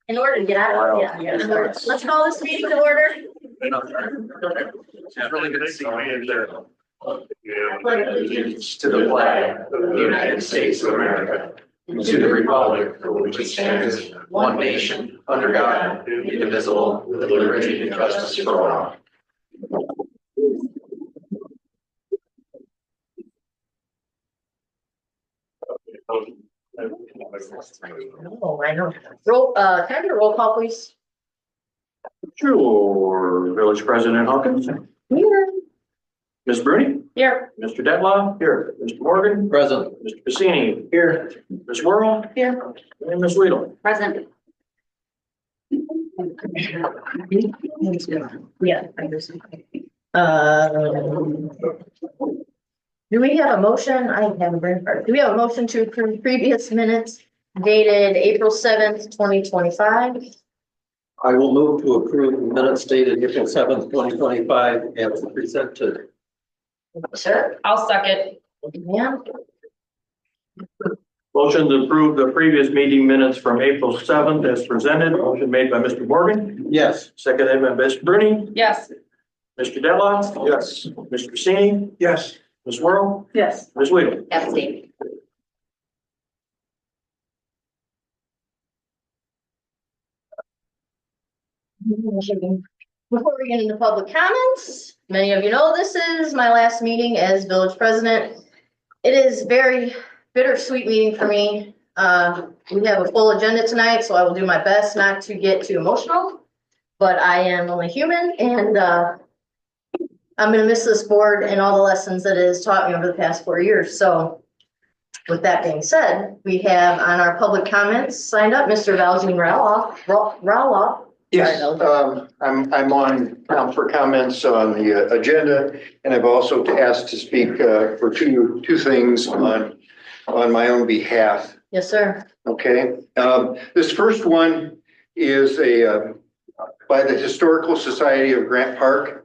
In order to get out of it, let's call this meeting to order. It's really good to see you there. Allegiance to the flag of the United States of America, and to the republic for which it stands, one nation, under God, indivisible, with liberty and justice for all. Oh, I know. Roll, can I get a roll call, please? Sure. Village President Hawkins. Here. Ms. Bruni. Here. Mr. Detlaw. Here. Mr. Morgan. Present. Mr. Cassini. Here. Ms. Worrell. Here. And Ms. Weedle. Present. Yeah. Do we have a motion? I have a brain fart. Do we have a motion to approve previous minutes dated April 7th, 2025? I will move to approve the minutes dated April 7th, 2025 as presented. Sure. I'll second. Yeah. Motion to approve the previous meeting minutes from April 7th as presented. Motion made by Mr. Morgan. Yes. Seconded by Ms. Bruni. Yes. Mr. Detlaw. Yes. Mr. Cassini. Yes. Ms. Worrell. Yes. Ms. Weedle. Abstain. Before we get into public comments, many of you know this is my last meeting as village president. It is very bittersweet meeting for me. We have a full agenda tonight, so I will do my best not to get too emotional, but I am only human, and I'm gonna miss this board and all the lessons that it has taught me over the past 4 years. So with that being said, we have on our public comments signed up Mr. Valjean Raloff. Yes, I'm on for comments on the agenda, and I've also asked to speak for two things on my own behalf. Yes, sir. Okay, this first one is by the Historical Society of Grant Park.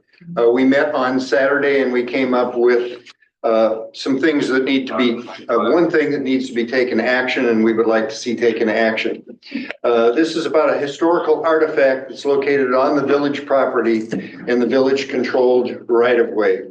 We met on Saturday and we came up with some things that need to be, one thing that needs to be taken action and we would like to see taken action. This is about a historical artifact that's located on the village property in the village controlled right of way.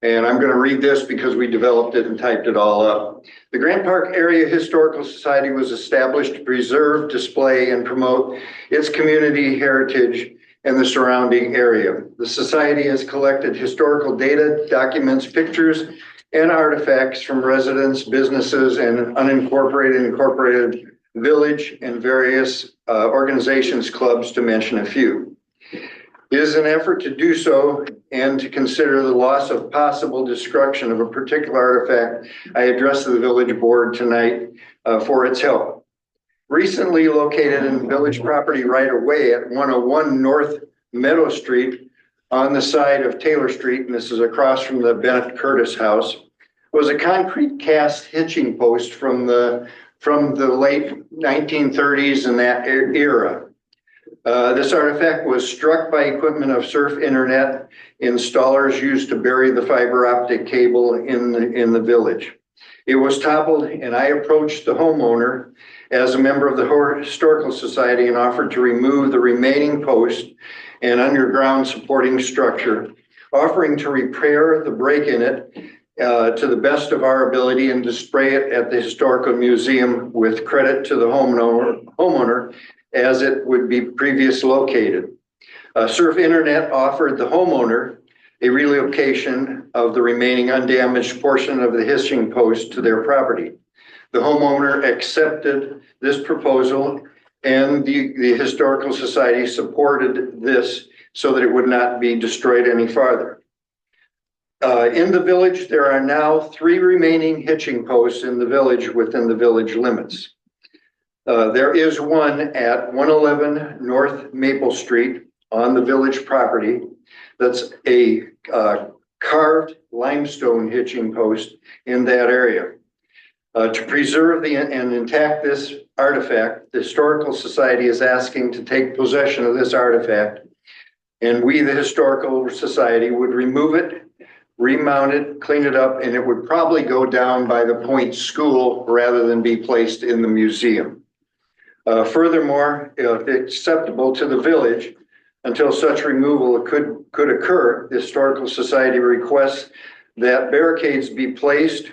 And I'm going to read this because we developed it and typed it all up. The Grant Park Area Historical Society was established to preserve, display, and promote its community heritage and the surrounding area. The society has collected historical data, documents, pictures, and artifacts from residents, businesses, and unincorporated and incorporated village and various organizations, clubs, to mention a few. It is an effort to do so and to consider the loss of possible destruction of a particular artifact. I addressed the village board tonight for its help. Recently located in village property right away at 101 North Meadow Street on the side of Taylor Street, and this is across from the Bennett Curtis house, was a concrete cast hitching post from the late 1930s and that era. This artifact was struck by equipment of Surf Internet installers used to bury the fiber optic cable in the village. It was toppled, and I approached the homeowner as a member of the Historical Society and offered to remove the remaining post and underground supporting structure, offering to repair the break in it to the best of our ability and display it at the Historical Museum with credit to the homeowner as it would be previously located. Surf Internet offered the homeowner a relocation of the remaining undamaged portion of the hitching post to their property. The homeowner accepted this proposal, and the Historical Society supported this so that it would not be destroyed any farther. In the village, there are now 3 remaining hitching posts in the village within the village limits. There is one at 111 North Maple Street on the village property. That's a carved limestone hitching post in that area. To preserve and intact this artifact, the Historical Society is asking to take possession of this artifact, and we, the Historical Society, would remove it remount it, clean it up, and it would probably go down by the Point School rather than be placed in the museum. Furthermore, if acceptable to the village, until such removal could occur, the Historical Society requests that barricades be placed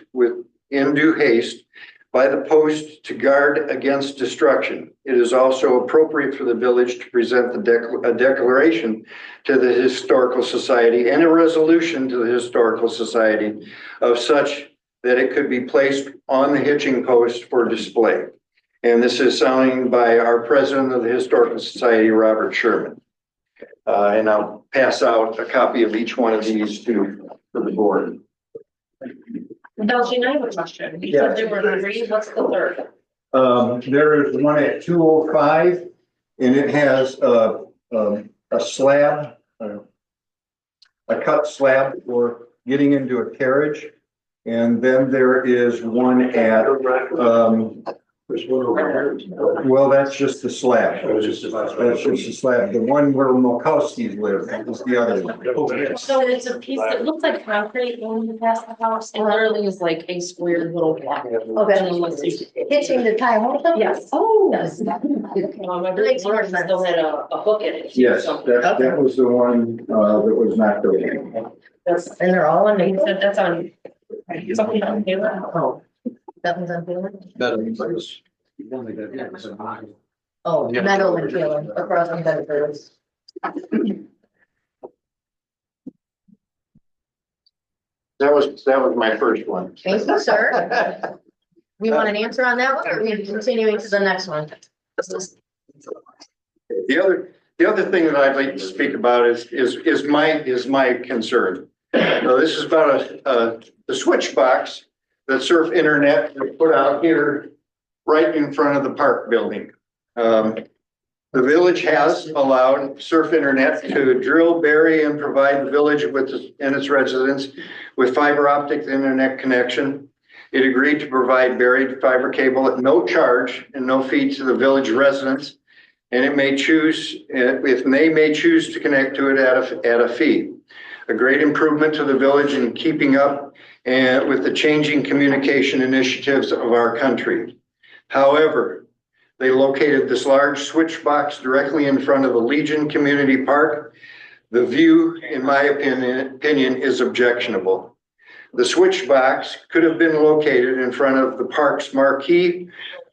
in due haste by the post to guard against destruction. It is also appropriate for the village to present a declaration to the Historical Society and a resolution to the Historical Society of such that it could be placed on the hitching post for display. And this is signed by our president of the Historical Society, Robert Sherman. And I'll pass out a copy of each one of these to the board. Belgian, I have a question. You said there were three, what's the third? There is one at 205, and it has a slab, a cut slab for getting into a carriage. And then there is one at, well, that's just the slab. That's just the slab. The one where Mulkowski's live is the other one. So it's a piece that looks like concrete when you pass the house. It literally is like a square little block. Okay. Hitching the tie home? Yes. Oh, Yes. yes. I believe ours still had a hook in it. Yes, So that was the one that was knocked over. that's, And they're all you on, said that's on. Something on here. oh, that one's on Taylor? Oh, Meadow and Taylor, across from Bedford. That was my first one. Thank you, sir. We want an answer on that one, or are we continuing to the next one? The other thing that I'd like to speak about is my concern. This is about the switch box that Surf Internet put out here right in front of the park building. The village has allowed Surf Internet to drill, bury, and provide the village and its residents with fiber optic internet connection. It agreed to provide buried fiber cable at no charge and no fee to the village residents. And it may choose, if they may choose to connect to it at a fee. A great improvement to the village in keeping up with the changing communication initiatives of our country. However, they located this large switch box directly in front of the Legion Community Park. The view, in my opinion, is objectionable. The switch box could have been located in front of the park's marquee,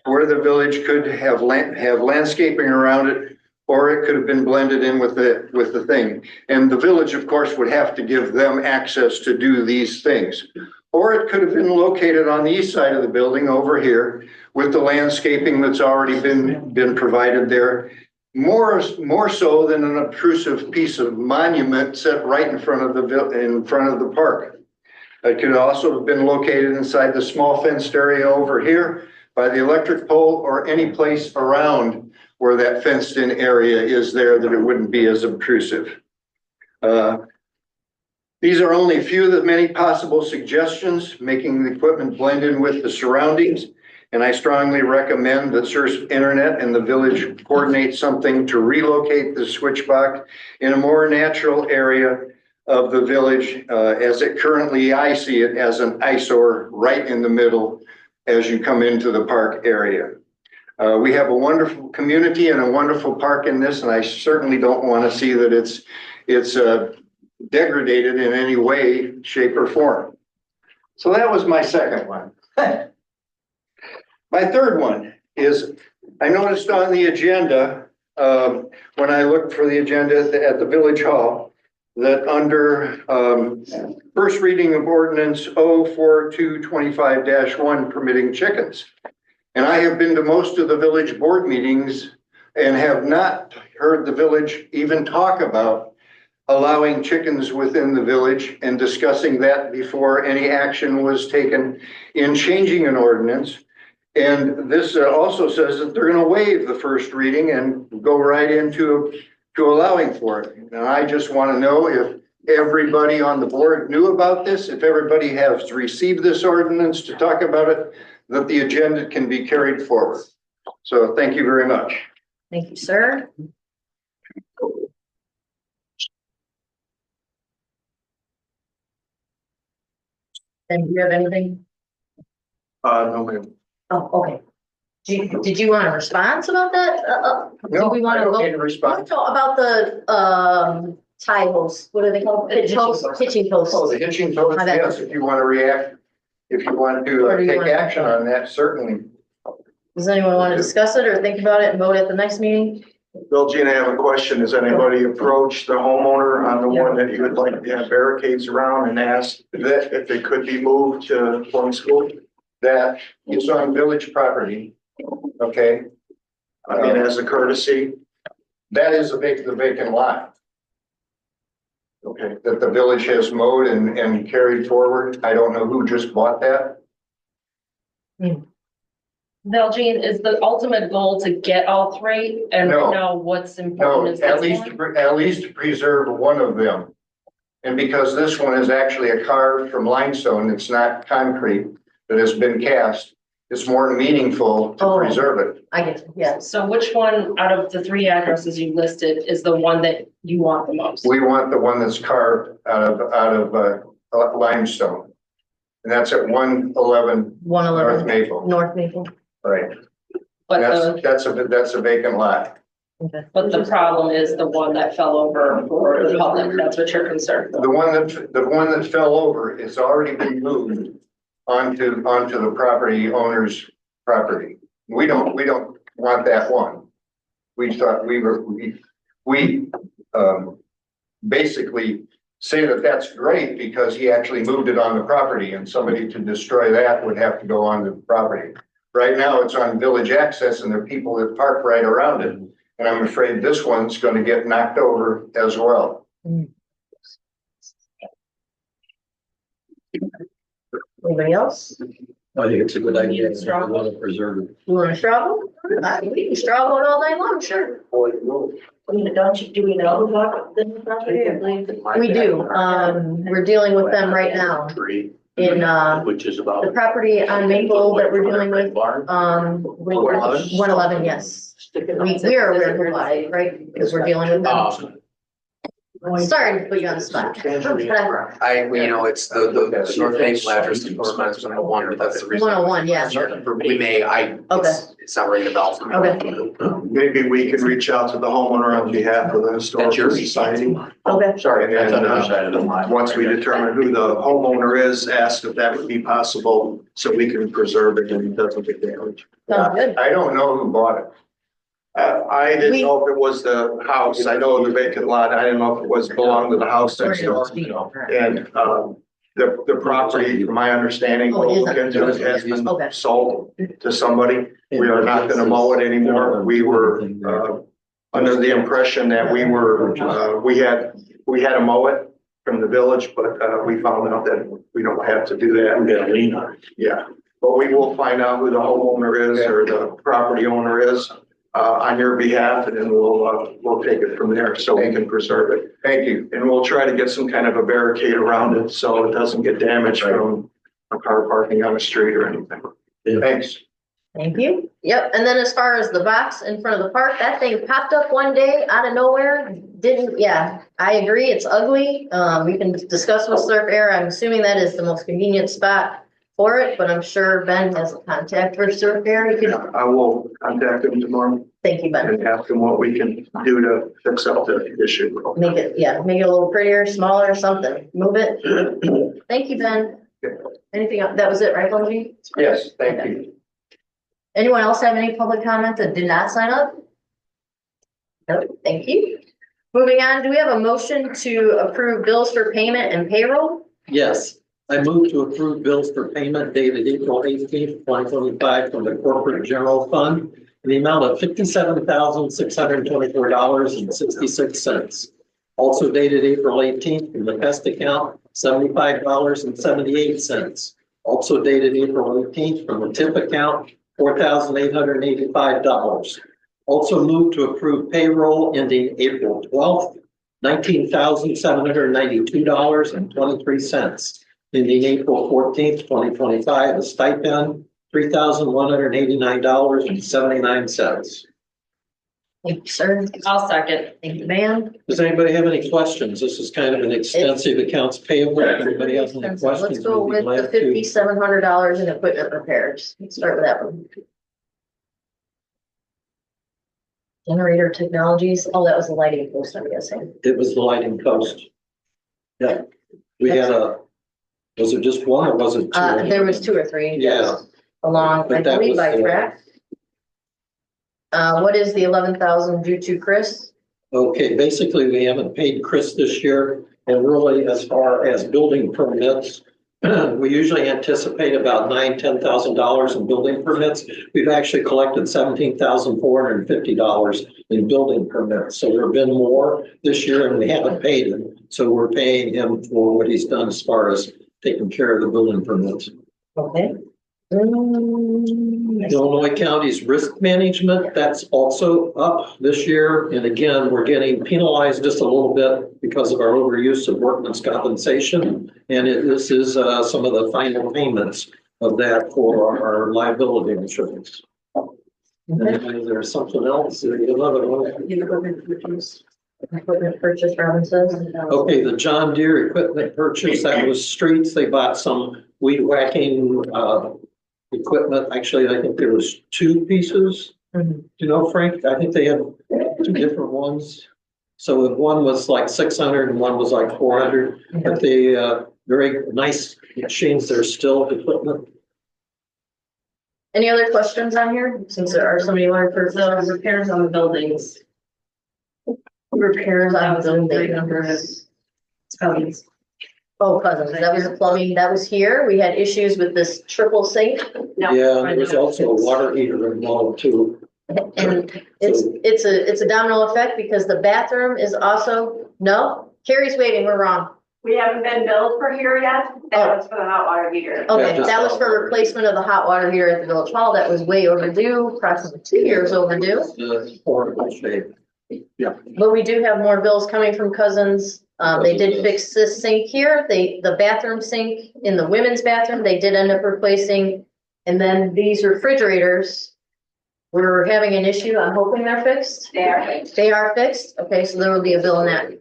where the village could have landscaping around it, or it could have been blended in with the thing. And the village, of course, would have to give them access to do these things. Or it could have been located on the east side of the building over here with the landscaping that's already been provided there. More so than an obtrusive piece of monument set right in front of the park. It could also have been located inside the small fenced area over here by the electric pole, or any place around where that fenced in area is there that it wouldn't be as obtrusive. These are only a few of the many possible suggestions, making the equipment blend in with the surroundings. And I strongly recommend that Surf Internet and the village coordinate something to relocate the switch box in a more natural area of the village, as it currently, I see it as an eyesore right in the middle as you come into the park area. We have a wonderful community and a wonderful park in this, and I certainly don't want to see that it's degraded in any way, shape, or form. So that was my second one. My third one is, I noticed on the agenda, when I looked for the agenda at the Village Hall, that under first reading of ordinance 04225-1 permitting chickens. And I have been to most of the village board meetings and have not heard the village even talk about allowing chickens within the village and discussing that before any action was taken in changing an ordinance. And this also says that they're going to waive the first reading and go right into allowing for it. And I just want to know if everybody on the board knew about this, if everybody has received this ordinance to talk about it, that the agenda can be carried forward. So thank you very much. Thank you, sir. And do you have anything? No, ma'am. Oh, okay. Did you want a response about that? Do we want to go? In response. No, about the, tie hose, what are they called? Pitching posts. Hitching posts. Oh, the hitching post, My bad. yes, if you want to react, if you want to Or do you take want- action on that, certainly. Does anyone want to discuss it or think about it and vote at the next meeting? Bill, Gina, I have a question. Has anybody approached the homeowner on the one that you would like to have barricades around and asked that if it could be moved to one school? That is on village property, okay? I mean, as a courtesy? That is the vacant lot Okay. that the village has mowed and carried forward. I don't know who just bought that. Valjean, is the ultimate goal to get all three and No. know what's No, important is at this least, one? at least preserve one of them. And because this one is actually a carved from limestone, it's not concrete that has been cast, it's more meaningful to Oh. preserve it. I get you, yes. So which one out of the three addresses you listed is the one that you want the most? We want the one that's carved out of limestone. And that's at 111 North 111 Maple, North Maple. right? But the, That's a vacant lot. Okay. but the problem is the one that fell over for the public. That's what you're concerned with. The one that fell over has already been moved onto the property owner's property. We don't want that one. We thought we basically say that that's great because he actually moved it on the property and somebody to destroy that would have to go on the property. Right now, it's on village access and there are people that park right around it. And I'm afraid this one's gonna get knocked over as well. Anybody else? I think it's a good idea. I want to preserve it. You want to straw vote? We can straw vote all night long, sure. Do we know about the property? We do. We're dealing with them right now in, Which is about. the property on Maple that we're dealing with, 111, yes. We are aware of why, right? Because we're dealing with them. Sorry to put you on the spot. it's the North Maple address that corresponds to 101, but that's the reason. 101, yeah. We may, Okay. it's not ringing a bell for me. Okay. Maybe we can reach out to the homeowner on behalf of the Historical Society. Okay. Sorry, that's on the other side of the line. Once we determine who the homeowner is, ask if that would be possible so we can preserve it and it doesn't get damaged. Sounds good. I don't know who bought it. I didn't know if it was the house. I know the vacant lot. I didn't know if it was belonged to the house next door. And the property, from my understanding, Oh, it is. we'll look into it, has been Okay. sold to somebody. We are not gonna mow it anymore. We were under the impression that we had to mow it from the village, but we found out that we don't have to do that. I'm gonna lean on it. Yeah, but we will find out who the homeowner is or the property owner is on your behalf, and then we'll take it from there so we can preserve it. Thank you. And we'll try to get some kind of a barricade around it so it doesn't get damaged from a car parking on the street or anything. Thanks. Thank you. Yep, and then as far as the box in front of the park, that thing popped up one day out of nowhere. I agree, it's ugly. We can discuss with Surf Air. I'm assuming that is the most convenient spot for it, but I'm sure Ben has a contact for Surf Air. You can, I will contact them tomorrow thank you, Ben. and ask them what we can do to fix up the issue. Make it a little prettier, smaller, something. Move it. Thank you, Ben. Anything else? That was it, right, Bungie? Yes, thank you. Anyone else have any public comment that did not sign up? No, thank you. Moving on, do we have a motion to approve bills for payment and payroll? Yes, I move to approve bills for payment dated April 18th, 2025 from the Corporate General Fund in the amount of $57,624.66. Also dated April 18th from the Pest account, $75.78. Also dated April 18th from the TIP account, $4,885. Also moved to approve payroll ending April 12th, $19,792.23. Ending April 14th, 2025, a stipend, $3,189.79. Thank you, sir. I'll second. Thank you, ma'am. Does anybody have any questions? This is kind of an extensive accounts payable. If anybody has any Let's questions, go we'd be with the glad to. $5,700 in equipment repairs. Let's start with that one. Generator technologies. Oh, that was the lighting post, I'm guessing. It was the lighting post. Yeah, we had was it just one or was it two? There was 2 or 3. Yeah. Along, I But that believe was by the- track. What is the 11,000 due to, Chris? Okay, basically, we haven't paid Chris this year, and really, as far as building permits, we usually anticipate about $10,000 in building permits. We've actually collected $17,450 in building permits, so there have been more this year, and we haven't paid him. So we're paying him for what he's done as far as taking care of the building permits. Okay. Illinois County's risk management, that's also up this year. And again, we're getting penalized just a little bit because of our overuse of workman's compensation. And this is some of the final payments of that for our liability insurance. And there's something else, another one. Equipment purchase, Robin says. Okay, the John Deere equipment purchase, that was streets. They bought some weed whacking equipment. Actually, I think there was 2 pieces. Mhm. You know, Frank, I think they had 2 different ones. So one was like 600 and one was like 400, but they, very nice machines. They're still equipment. Any other questions on here? Since there are so many more for The repairs on the buildings. repairs That on was a great buildings. number of Cousins. Oh, Cousins, that was the plumbing, that was here. We had issues with this triple sink. No, Yeah, there was also a water heater involved too. And it's a domino effect because the bathroom is also, no, Carrie's waiting, we're wrong. We haven't been billed for here yet. That was for the hot water heater. Okay, just- that was for replacement of the hot water heater at the village hall. That was way overdue, approximately 2 years overdue. Horrible shape. But we do have more bills coming from Cousins. They did fix this sink here. The bathroom sink in the women's bathroom, they did end up replacing. And then these refrigerators, we're having an issue. I'm hoping they're fixed. They are fixed. They are fixed. Okay, so there will be a bill in that.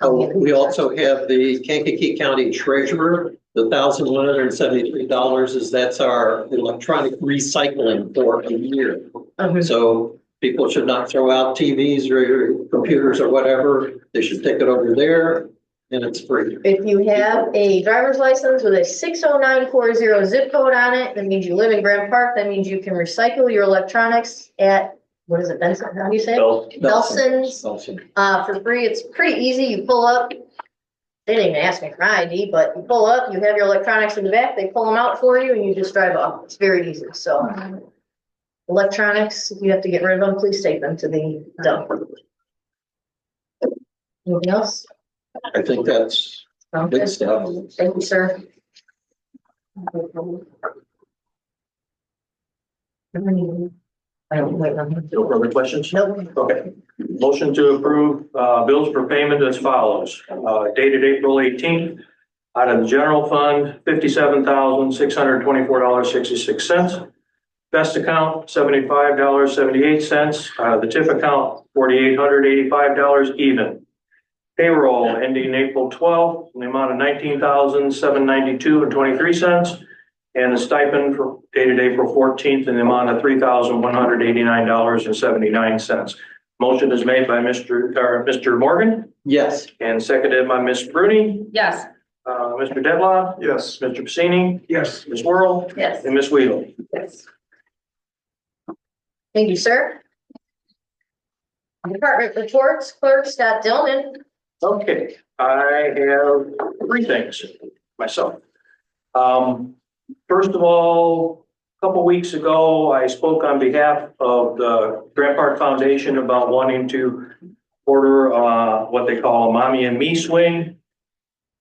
Oh, we also have the Kankakee County Treasurer, the $1,173 that's our electronic recycling for a year. So people should not throw out TVs or computers or whatever. They should take it over there and it's free. If you have a driver's license with a 60940 zip code on it, that means you live in Grant Park. That means you can recycle your electronics at, what is it, Benson? How do you say it? Belson's. Belson. For free. It's pretty easy. You pull up. They didn't even ask me for my ID, but you pull up, you have your electronics in the back, they pull them out for you and you just drive off. It's very easy. So electronics, if you have to get rid of them, please take them to the dump. Anything else? I think that's Okay. big stuff. Thank you, sir. I don't wait on. No further questions? Nope. Okay. Motion to approve bills for payment as follows. Dated April 18th, out of the general fund, $57,624.66. Best account, $75.78. Out of the TIF account, $4,885 even. Payroll ending April 12th, in the amount of $19,792.23. And the stipend for dated April 14th in the amount of $3,189.79. Motion is made by Mr. Morgan Yes. and seconded by Ms. Bruni. Yes. Mr. Dedlock, Yes. Mr. Pacini, Yes. Ms. Whirl, Yes. and Ms. Wheeler. Yes. Thank you, sir. Department reports, Clerk Scott Dillman. Okay, I have 3 things myself. First of all, a couple weeks ago, I spoke on behalf of the Grant Park Foundation about wanting to order what they call a mommy and me swing.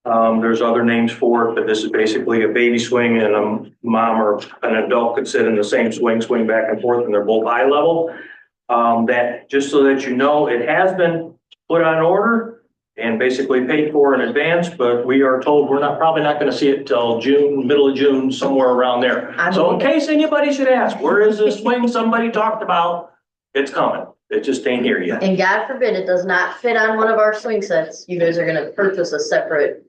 There's other names for it, but this is basically a baby swing and a mom or an adult could sit in the same swing back and forth, and they're both eye level. That, just so that you know, it has been put on order and basically paid for in advance, but we are told we're probably not going to see it till June, middle of June, somewhere around there. So in case anybody should ask, where is this swing somebody talked about? It's coming. It just ain't here yet. And God forbid it does not fit on one of our swing sets, you guys are gonna purchase a separate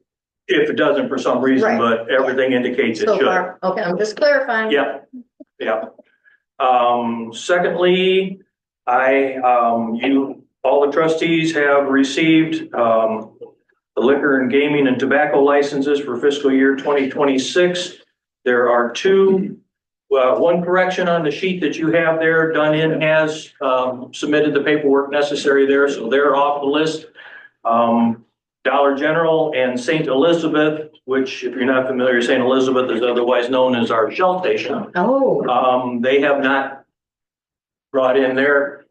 If it doesn't for some reason, Right. but everything indicates it so should. far. Okay, I'm just clarifying. Yep, yep. Secondly, all the trustees have received, the liquor and gaming and tobacco licenses for fiscal year 2026. There are two, one correction on the sheet that you have there. Dun-In has, submitted the paperwork necessary there, so they're off the list. Dollar General and St. Elizabeth, which if you're not familiar, St. Elizabeth is otherwise known as our Shell station. Oh, They have not brought in their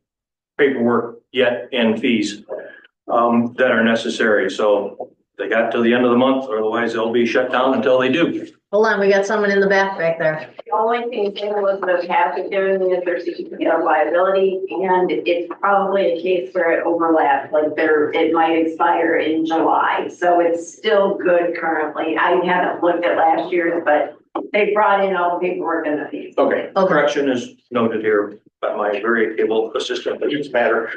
paperwork yet and fees that are necessary. So they got till the end of the month, or otherwise they'll be shut down until they do. hold on, we got someone in the back there. The only thing St. Elizabeth has to do is their certificate of liability, and it's probably a case where it overlaps, like it might expire in July. So it's still good currently. I haven't looked at last year's, but they brought in all the paperwork and the fees. Okay, correction is noted here by my very able assistant in this matter.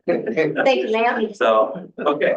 Thank you, ma'am. So, okay.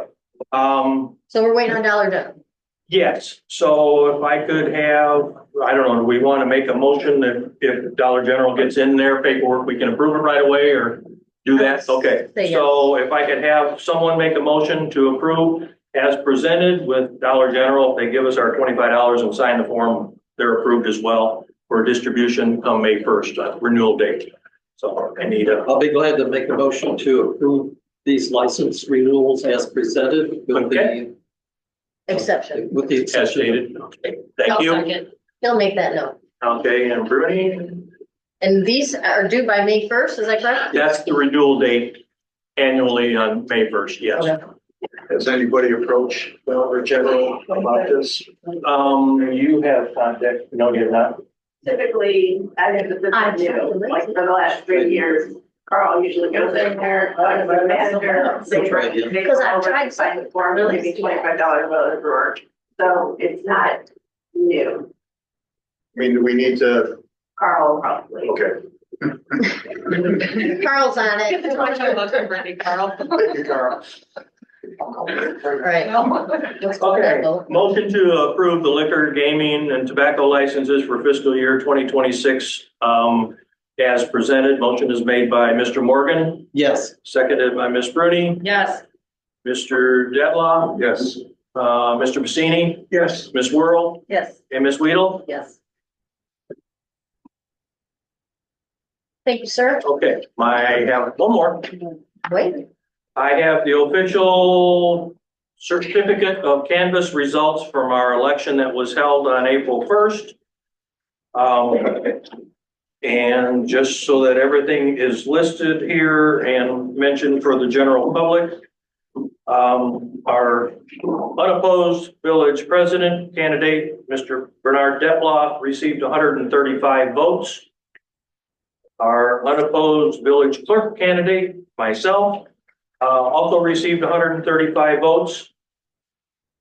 So we're waiting on Dollar General. Yes, so if I could have, I don't know, do we want to make a motion that if Dollar General gets in their paperwork, we can approve it right away or do that? Okay, Say yes. so if I could have someone make a motion to approve as presented with Dollar General, if they give us our $25 and sign the form, they're approved as well for distribution come May 1st, renewal date. So I need a, I'll be glad to make a motion to approve these license renewals as presented with Okay. Exception. with the as exception. stated. Okay, thank I'll you. second. He'll make that note. Okay, and Bruni, And these are due by May 1st, is that correct? that's the renewal date annually on May 1st, yes. Okay. Has anybody approached Dollar General about this? You have contact, no, you're not. Typically, I think this is new, like for the last 3 years. Carl usually goes in there, talks to the manager. We'll try again. Because I've tried sign the form, maybe $25 for the drawer. So it's not new. I mean, do we need to, Carl probably. okay. Carl's on it. Carl. Thank you, Carl. Right. Let's go Okay, that vote. motion to approve the liquor, gaming and tobacco licenses for fiscal year 2026 as presented. Motion is made by Mr. Morgan, Yes, seconded by Ms. Bruni, Yes. Mr. Detloff, Yes. Mr. Bassini, Yes. Ms. Whirl, Yes, and Ms. Weedle. yes. Thank you, sir. Okay, I have one more. Wait, I have the official certificate of canvass results from our election that was held on April 1st. And just so that everything is listed here and mentioned for the general public, our unopposed village president candidate, Mr. Bernard Detloff, received 135 votes. Our unopposed village clerk candidate, myself, also received 135 votes.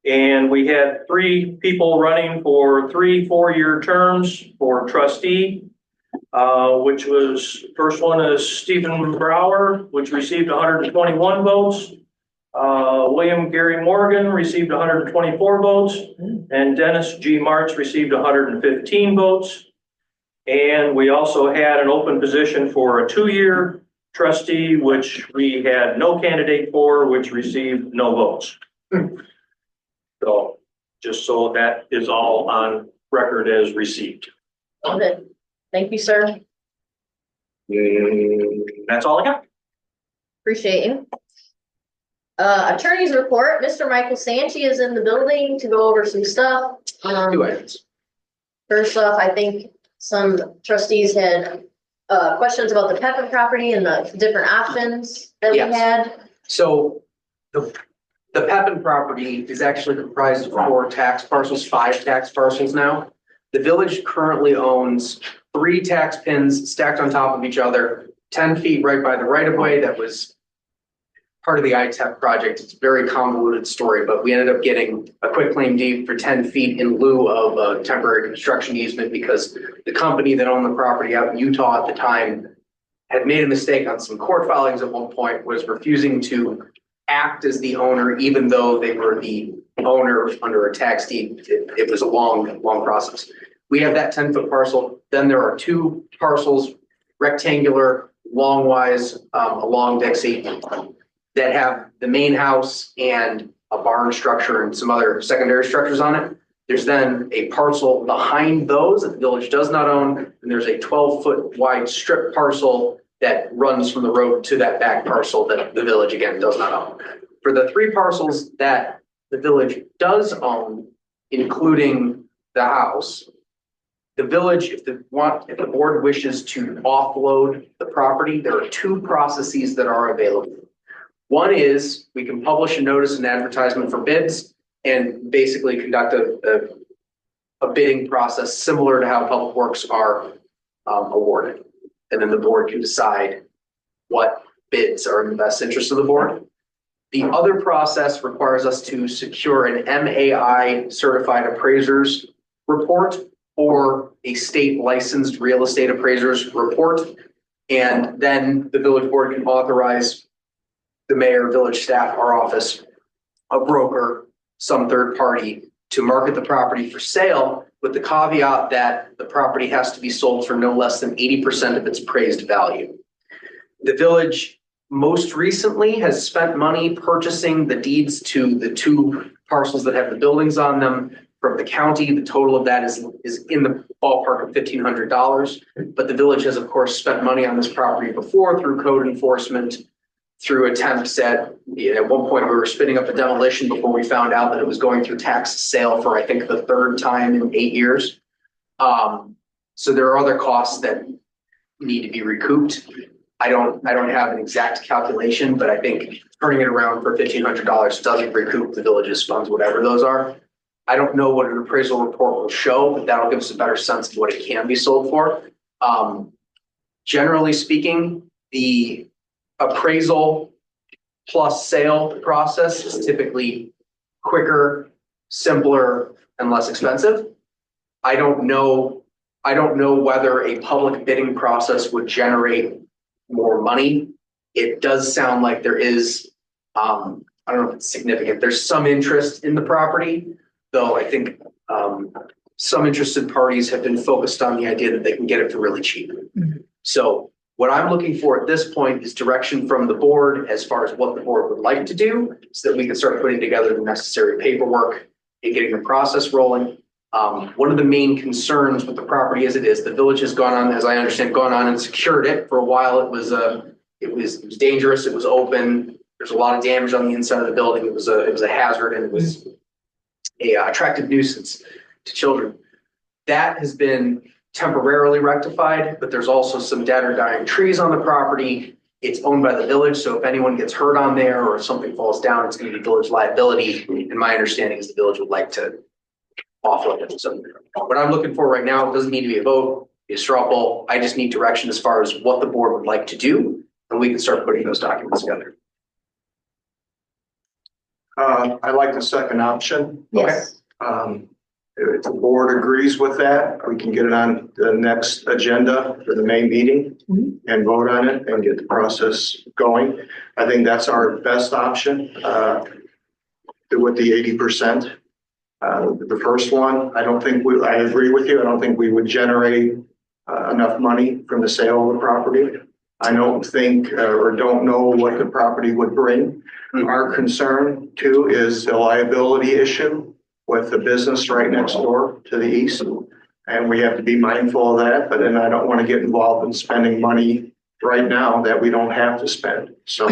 And we had 3 people running for 3 4-year terms for trustee, which was, first one is Stephen Brower, which received 121 votes. William Gary Morgan received 124 votes, and Dennis G. Martz received 115 votes. And we also had an open position for a 2-year trustee, which we had no candidate for, which received no votes. So just so that is all on record as received. love it. Thank you, sir. That's all I got. Appreciate you. Attorney's report, Mr. Michael Sanchi is in the building to go over some stuff. 2 items. First off, I think some trustees had questions about the Pepin property and the different options that we Yes. had. So the Pepin property is actually comprised of 4 tax parcels, 5 tax parcels now. The village currently owns 3 tax pins stacked on top of each other, 10 feet right by the right of way. That was part of the ITEP project. It's a very convoluted story, but we ended up getting a quitclaim deed for 10 feet in lieu of a temporary construction easement because the company that owned the property out in Utah at the time had made a mistake on some court filings at one point, was refusing to act as the owner, even though they were the owner under a tax deed. It was a long process. We have that 10-foot parcel. Then there are 2 parcels, rectangular, long-wise, along Dixie, that have the main house and a barn structure and some other secondary structures on it. There's then a parcel behind those that the village does not own, and there's a 12-foot wide strip parcel that runs from the road to that back parcel that the village, again, does not own. For the 3 parcels that the village does own, including the house, the village, if the board wishes to offload the property, there are 2 processes that are available. One is we can publish a notice and advertisement for bids and basically conduct a bidding process similar to how public works are awarded. And then the board can decide what bids are in the best interest of the board. The other process requires us to secure an MAI certified appraiser's report or a state licensed real estate appraiser's report. And then the village board can authorize the mayor, village staff, our office, a broker, some third party to market the property for sale, with the caveat that the property has to be sold for no less than 80% of its appraised value. The village most recently has spent money purchasing the deeds to the 2 parcels that have the buildings on them from the county. The total of that is in the ballpark of $1,500. But the village has, of course, spent money on this property before through code enforcement, through attempts at one point we were spinning up a demolition before we found out that it was going through tax sale for, I think, the 3rd time in 8 years. So there are other costs that need to be recouped. I don't have an exact calculation, but I think turning it around for $1,500 doesn't recoup the village's funds, whatever those are. I don't know what an appraisal report will show, but that'll give us a better sense of what it can be sold for. Generally speaking, the appraisal plus sale process is typically quicker, simpler, and less expensive. I don't know whether a public bidding process would generate more money. It does sound like there is, I don't know if it's significant. There's some interest in the property, though I think some interested parties have been focused on the idea that they can get it for really cheap. Mm-hmm. So what I'm looking for at this point is direction from the board as far as what the board would like to do so that we can start putting together the necessary paperwork and getting the process rolling. One of the main concerns with the property as it is, the village has gone on, as I understand, gone on and secured it. For a while, it was dangerous. It was open. There's a lot of damage on the inside of the building. It was a hazard, and it was a attractive nuisance to children. That has been temporarily rectified, but there's also some dead or dying trees on the property. It's owned by the village, so if anyone gets hurt on there or if something falls down, it's going to be village liability. And my understanding is the village would like to offload it. So what I'm looking for right now, it doesn't need to be a vote, be a straw poll. I just need direction as far as what the board would like to do, and we can start putting those documents together. I like the second option. Yes. If the board agrees with that, we can get it on the next agenda for the May meeting and vote on it and get the process going. I think that's our best option with the 80%. The first one, I agree with you. I don't think we would generate enough money from the sale of the property. I don't think or don't know what the property would bring. Our concern too is the liability issue with the business right next door to the east. And we have to be mindful of that, but then I don't want to get involved in spending money right now that we don't have to spend. So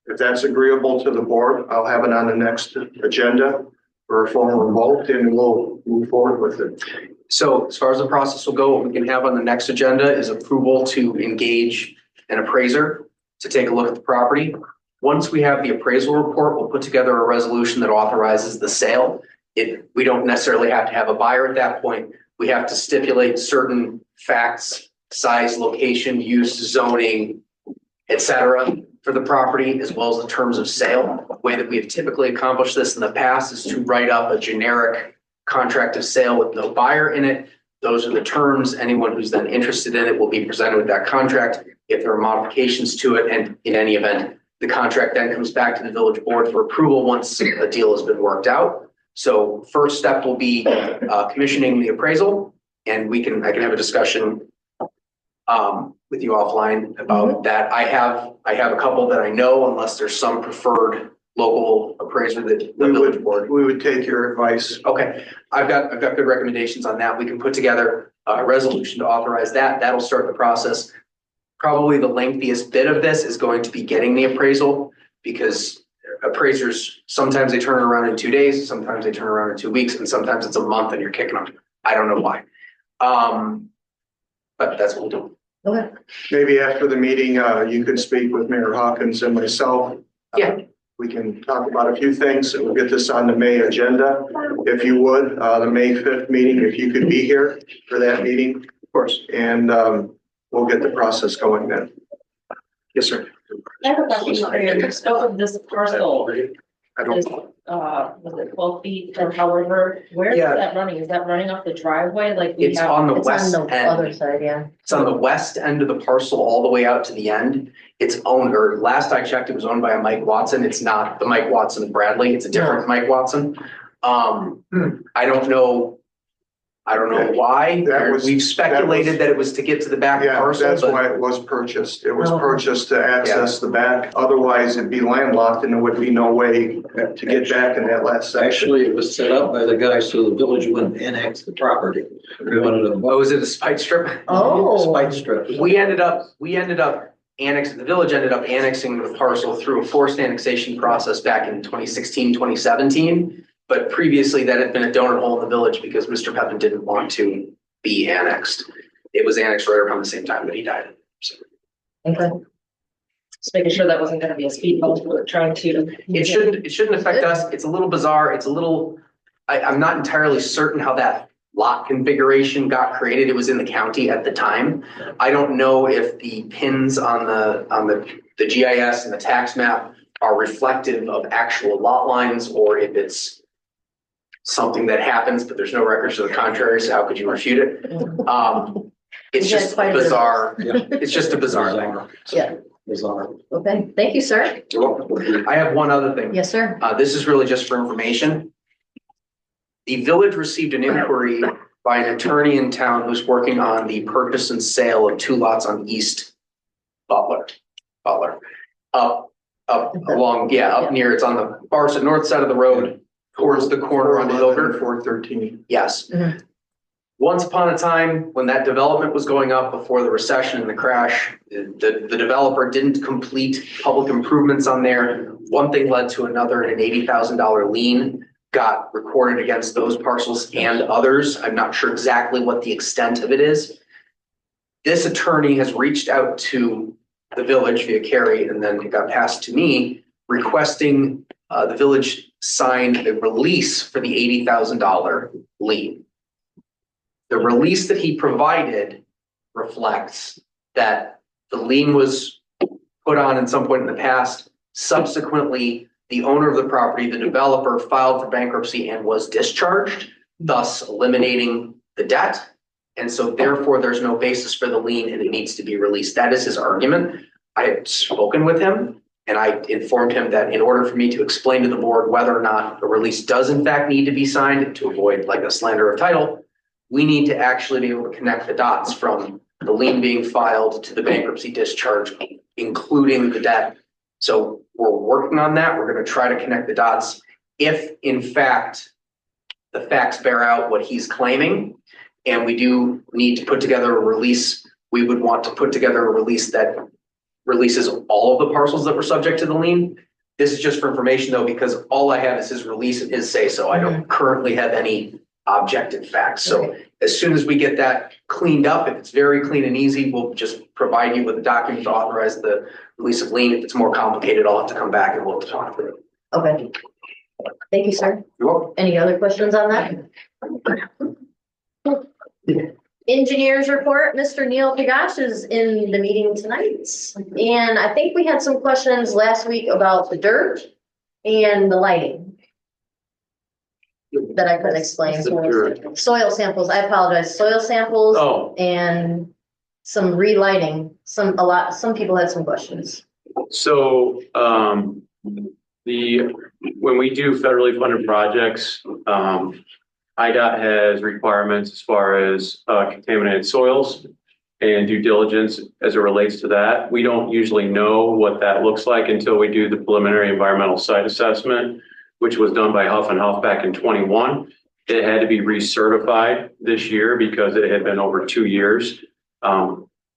if that's agreeable to the board, I'll have it on the next agenda for a formal vote and we'll move forward with it. So as far as the process will go, what we can have on the next agenda is approval to engage an appraiser to take a look at the property. Once we have the appraisal report, we'll put together a resolution that authorizes the sale. We don't necessarily have to have a buyer at that point. We have to stipulate certain facts, size, location, use, zoning, etc. for the property, as well as the terms of sale. The way that we have typically accomplished this in the past is to write up a generic contract of sale with no buyer in it. Those are the terms. Anyone who's then interested in it will be presented with that contract. If there are modifications to it, and in any event, the contract then comes back to the village board for approval once a deal has been worked out. So first step will be commissioning the appraisal, and I can have a discussion with you offline about that. I have a couple that I know, unless there's some preferred local appraiser that the village board. We would take your advice. Okay, I've got good recommendations on that. We can put together a resolution to authorize that. That'll start the process. Probably the lengthiest bit of this is going to be getting the appraisal, because appraisers, sometimes they turn it around in 2 days, sometimes they turn around in 2 weeks, and sometimes it's a month and you're kicking them. I don't know why. But that's what we'll do. Okay. Maybe after the meeting, you could speak with Mayor Hawkins and myself. Yeah. We can talk about a few things, and we'll get this on the May agenda. If you would, the May 5th meeting, if you could be here for that meeting. Of course. And we'll get the process going then. Yes, sir. I have a question for you. The scope of this parcel I don't. is, was it 12 feet or however, where is Yeah. that running? Is that running off the driveway like we It's have? on the It's west on the other end. side, yeah. It's on the west end of the parcel, all the way out to the end. It's owned, or last I checked, it was owned by a Mike Watson. It's not the Mike Watson of Bradley. It's a different Mike Watson. I don't know why. That was- We've speculated that it was to get to the back Yeah, parcel, that's but why it was purchased. It was Oh. purchased to access the back. Otherwise, it'd be landlocked and there would be no way to get back in that last section. Actually, it was set up by the guy so the village wouldn't annex the property. We wanted a was it a spike strip? Oh. spike strip. We ended up annexing, the village ended up annexing the parcel through a forced annexation process back in 2016, 2017. But previously that had been a donut hole in the village because Mr. Pepin didn't want to be annexed. It was annexed right around the same time that he died. So Okay. Just making sure that wasn't gonna be a speed bump. We're trying to. it shouldn't affect us. It's a little bizarre. I'm not entirely certain how that lot configuration got created. It was in the county at the time. I don't know if the pins on the GIS and the tax map are reflective of actual lot lines, or if it's something that happens, but there's no records to the contrary, so how could you refute it? It's Yeah, just quite a bit of bizarre. Yeah. It's just a bizarre thing. Yeah. Bizarre. Okay, thank you, sir. I have one other thing. Yes, sir. This is really just for information. The village received an inquiry by an attorney in town who's working on the purchase and sale of 2 lots on East Butler. Up along, up near, it's on the far side, north side of the road, towards the corner on Hilbert. 413. Yes. Mhm. Once upon a time, when that development was going up before the recession and the crash, the developer didn't complete public improvements on there. One thing led to another, and an $80,000 lien got recorded against those parcels and others. I'm not sure exactly what the extent of it is. This attorney has reached out to the village via Carrie, and then it got passed to me, requesting the village sign a release for the $80,000 lien. The release that he provided reflects that the lien was put on at some point in the past. Subsequently, the owner of the property, the developer, filed for bankruptcy and was discharged, thus eliminating the debt. And so therefore, there's no basis for the lien and it needs to be released. That is his argument. I had spoken with him and I informed him that in order for me to explain to the board whether or not a release does in fact need to be signed to avoid like a slander of title, we need to actually be able to connect the dots from the lien being filed to the bankruptcy discharge, including the debt. So we're working on that. We're going to try to connect the dots. If in fact the facts bear out what he's claiming, and we do need to put together a release, we would want to put together a release that releases all of the parcels that were subject to the lien. This is just for information though, because all I have is his release and his say so. I don't currently have any objective facts. So as soon as we get that cleaned up, if it's very clean and easy, we'll just provide you with a document to authorize the release of lien. If it's more complicated, I'll have to come back and we'll talk through it. Okay. Thank you, sir. You're welcome. Any other questions on that? Engineers report, Mr. Neil Pagash is in the meeting tonight. And I think we had some questions last week about the dirt and the lighting. that I couldn't explain. Soil samples, I apologize, soil samples Oh, and some relighting, some people had some questions. so, when we do federally funded projects, IDOT has requirements as far as, contaminated soils and due diligence as it relates to that. We don't usually know what that looks like until we do the preliminary environmental site assessment, which was done by Huff and Huff back in 21. It had to be recertified this year because it had been over 2 years,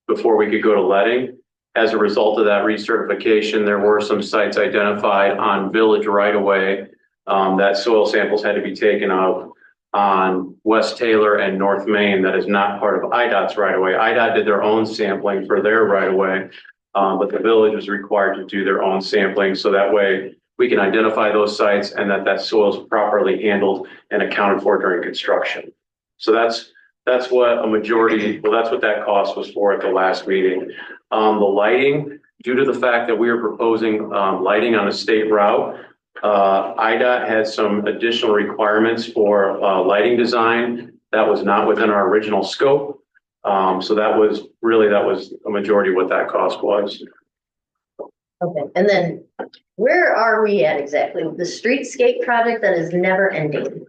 before we could go to letting. As a result of that recertification, there were some sites identified on village right of way, that soil samples had to be taken of on West Taylor and North Main that is not part of IDOT's right of way. IDOT did their own sampling for their right of way, but the village was required to do their own sampling. So that way we can identify those sites and that soil is properly handled and accounted for during construction. So that's what a majority, well, that's what that cost was for at the last meeting. The lighting, due to the fact that we are proposing lighting on a state route, IDOT has some additional requirements for lighting design that was not within our original scope. So that was a majority of what that cost was. Okay, and then where are we at exactly with the streetscape project that is never ending?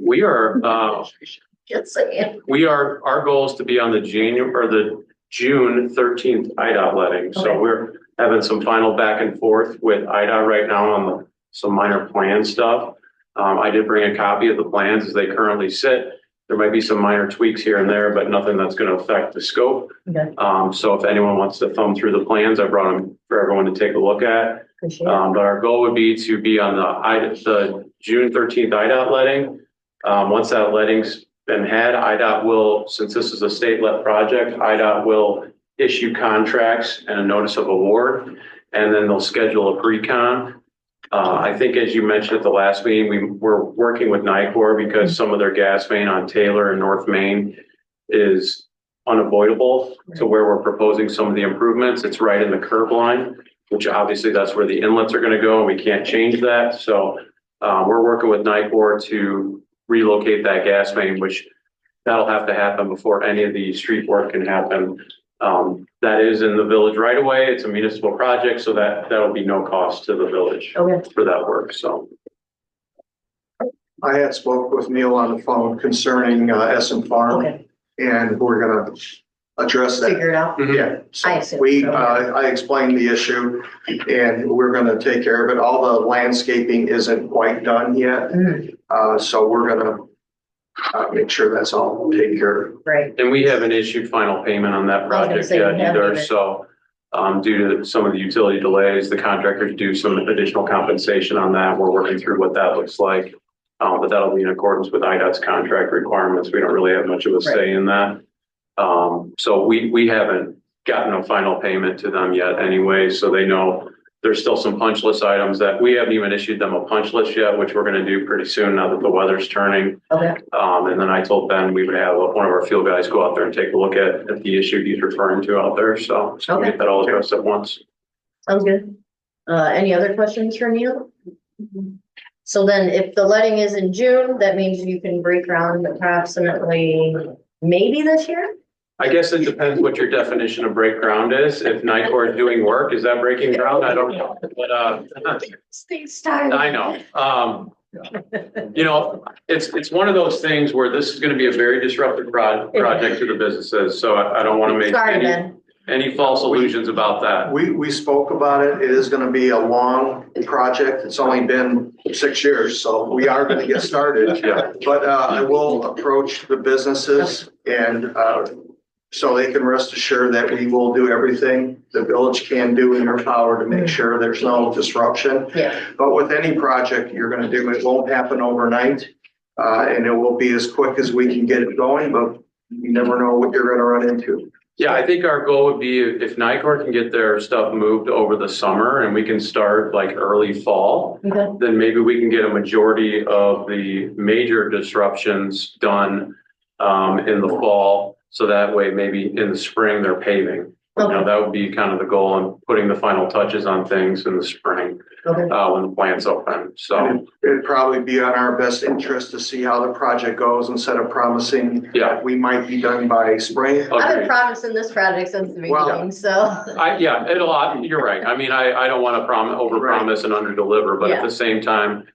We are, Just saying. our goal is to be on the June 13th IDOT letting. So Okay. we're having some final back and forth with IDOT right now on some minor plan stuff. I did bring a copy of the plans as they currently sit. There might be some minor tweaks here and there, but nothing that's going to affect the scope. Okay. So if anyone wants to thumb through the plans, I brought them for everyone to take a look at. Appreciate it. But our goal would be to be on the June 13th IDOT letting. Once that letting's been had, IDOT will, since this is a state-led project, IDOT will issue contracts and a notice of award, and then they'll schedule a pre-con. I think as you mentioned at the last meeting, we're working with NICOR because some of their gas main on Taylor and North Main is unavoidable to where we're proposing some of the improvements. It's right in the curb line, which obviously that's where the inlets are going to go, and we can't change that. So we're working with NICOR to relocate that gas main, which that'll have to happen before any of the street work can happen. That is in the village right away. It's a municipal project, so that'll be no cost to the village Okay. for that work. So I had spoke with Neil on the phone concerning Essen Farm, Okay, and we're gonna address that. figure it out. Yeah, I so assume so. I explained the issue and we're gonna take care of it. All the landscaping isn't quite done yet. Mhm, So we're gonna make sure that's all taken care of. Right, and we haven't issued final payment on that I was gonna project say, yet we haven't either. either. So due to some of the utility delays, the contractors do some additional compensation on that. We're working through what that looks like. But that'll be in accordance with IDOT's contract requirements. We don't really have much of a say in that. So we haven't gotten a final payment to them yet anyway, so they know there's still some punch list items that we haven't even issued them a punch list yet, which we're gonna do pretty soon now that the weather's turning. okay, And then I told Ben we would have one of our field guys go out there and take a look at the issue he's referring to out there. So we'll Okay. get that all addressed at once. sounds good. Any other questions for Neil? So then if the letting is in June, that means you can break ground approximately maybe this year? I guess it depends what your definition of break ground is. If NICOR is doing work, is that breaking ground? I don't know, but Stay started. I know. It's one of those things where this is gonna be a very disruptive project to the businesses, so I don't wanna make Sorry, Ben. any false illusions about that. We spoke about it. It is gonna be a long project. It's only been 6 years, so we are gonna get started. Yeah. But I will approach the businesses and so they can rest assured that we will do everything the village can do in their power to make sure there's no disruption. Yeah, But with any project you're gonna do, it won't happen overnight. And it will be as quick as we can get it going, but you never know what you're gonna run into. Yeah, I think our goal would be if NICOR can get their stuff moved over the summer and we can start like early fall, okay, then maybe we can get a majority of the major disruptions done in the fall. So that way, maybe in the spring, they're paving. Okay. That would be kind of the goal, and putting the final touches on things in the spring. Okay. when the plant's open. So, It'd probably be on our best interest to see how the project goes instead of promising. Yeah. We might be done by spring. I've been agreed. promising this project since the Well- beginning, so. You're right. I mean, I don't want to overpromise and underdeliver, but at Yeah. the same time,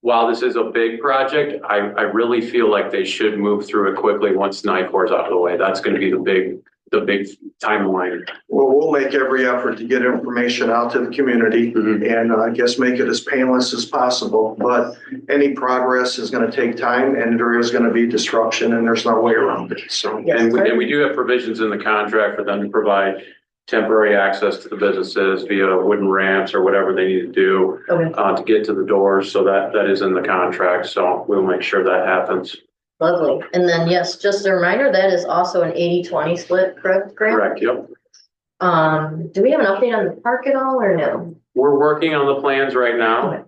while this is a big project, I really feel like they should move through it quickly once NICOR's out of the way. That's going to be the big timeline. Well, we'll make every effort to get information out to the community and I guess make it as painless as possible. But any progress is going to take time and there is going to be disruption and there's no way around it. So. Yes, And sir. we do have provisions in the contract for them to provide temporary access to the businesses via wooden ramps or whatever they need to do Okay, to get to the doors. So that is in the contract. So we'll make sure that happens. lovely. And then, yes, just a reminder, that is also an 80-20 split, correct, Grant? Correct, yep. Do we have an update on the park at all or no? We're working on the plans right now.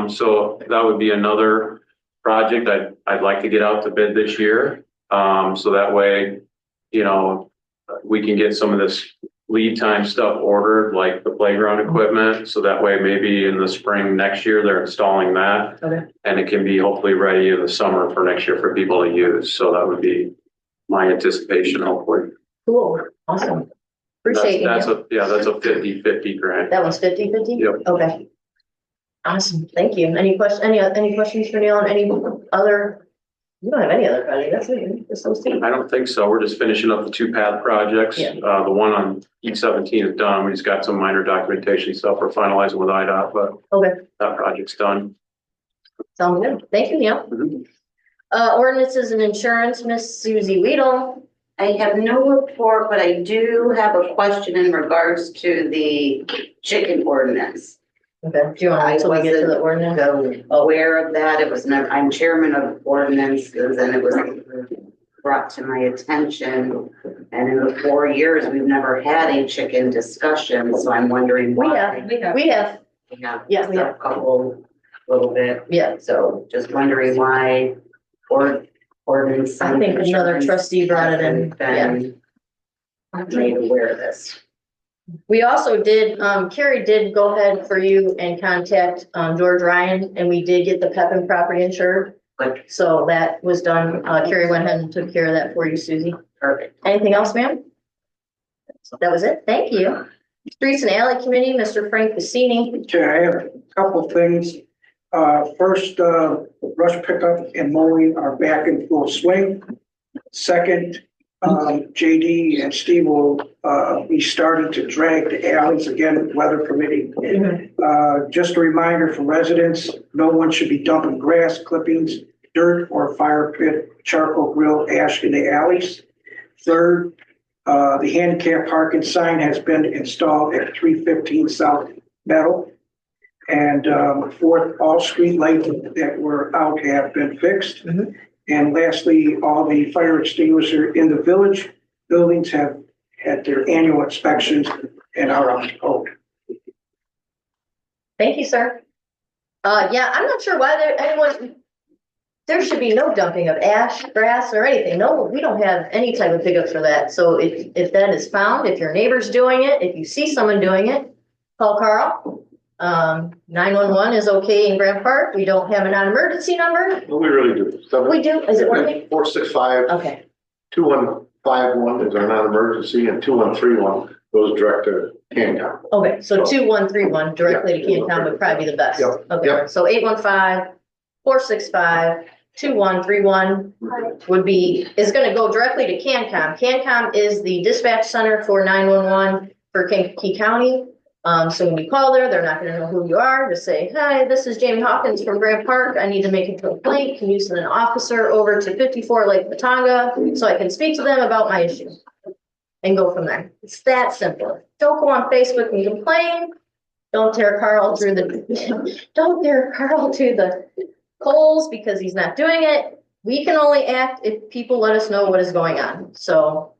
So that would be another project I'd like to get out to bid this year. So that way, you know, we can get some of this lead time stuff ordered, like the playground equipment. So that way, maybe in the spring next year, they're installing that. Okay. And it can be hopefully ready in the summer for next year for people to use. So that would be my anticipation, hopefully. Cool, awesome. Appreciate you. That's a 50/50 grant. That one's 50-50? Yep. Okay. Awesome, thank you. Any questions for Neil on any other? You don't have any other project, that's it, just those two. I don't think so. We're just finishing up the two path projects. Yeah. The one on E17 is done. We just got some minor documentation stuff we're finalizing with IDOT, but Okay, that project's done. sounds good. Thank you, Neil. Mhm. Ordinances and insurance, Miss Susie Weedle. I have no report, but I do have a question in regards to the chicken ordinance. Okay, do you want to wait till we get to the ordinance? So aware of that, it was never, I'm chairman of ordinances and it was brought to my attention. And in the 4 years, we've never had a chicken discussion, so I'm wondering We why. have, we have, We have Yeah, we have. a couple, little bit, yeah. so just wondering why ordinance. I think another trustee brought it in, hasn't been made aware of this. We also did, Carrie did go ahead for you and contact, George Ryan, and we did get the Pepin property insured. Good. So that was done. Carrie went ahead and took care of that for you, Susie. Perfect. Anything else, ma'am? That was it. Thank you. Streets and Alley Committee, Mr. Frank Bassini. Okay, I have a couple of things. First, brush pickup and mowing are back in full swing. Second, JD and Steve will be starting to drag the alleys again, weather permitting. Just a reminder for residents, no one should be dumping grass clippings, dirt, or fire pit, charcoal grill, ash in the alleys. Third, the handicap parking sign has been installed at 315 South Meadow. And fourth, all street lights that were out have been fixed. And lastly, all the fire extinguisher in the village buildings have had their annual inspections and are on code. Thank you, sir. Yeah, I'm not sure why there should be no dumping of ash, grass, or anything. No, we don't have any type of pickup for that. So if that is found, if your neighbor's doing it, if you see someone doing it, call Carl. 911 is okay in Grant Park. We don't have a non-emergency number. Well, we really do. We do, is it working? 465, Okay, 2151 is our non-emergency and 2131 goes direct to CanCom. okay, so 2131 directly to CanCom would probably be the best. Yep, Okay, yep. so 815-465-2131 is gonna go directly to CanCom. CanCom is the dispatch center for 911 for Kankakee County. So when you call there, they're not gonna know who you are. Just say, hi, this is Jamie Hawkins from Grant Park. I need to make a complaint. Can you send an officer over to 54 Lake Watauga so I can speak to them about my issue? And go from there. It's that simple. Don't go on Facebook and complain. Don't tear Carl through the, don't tear Carl to the coals because he's not doing it. We can only act if people let us know what is going on. So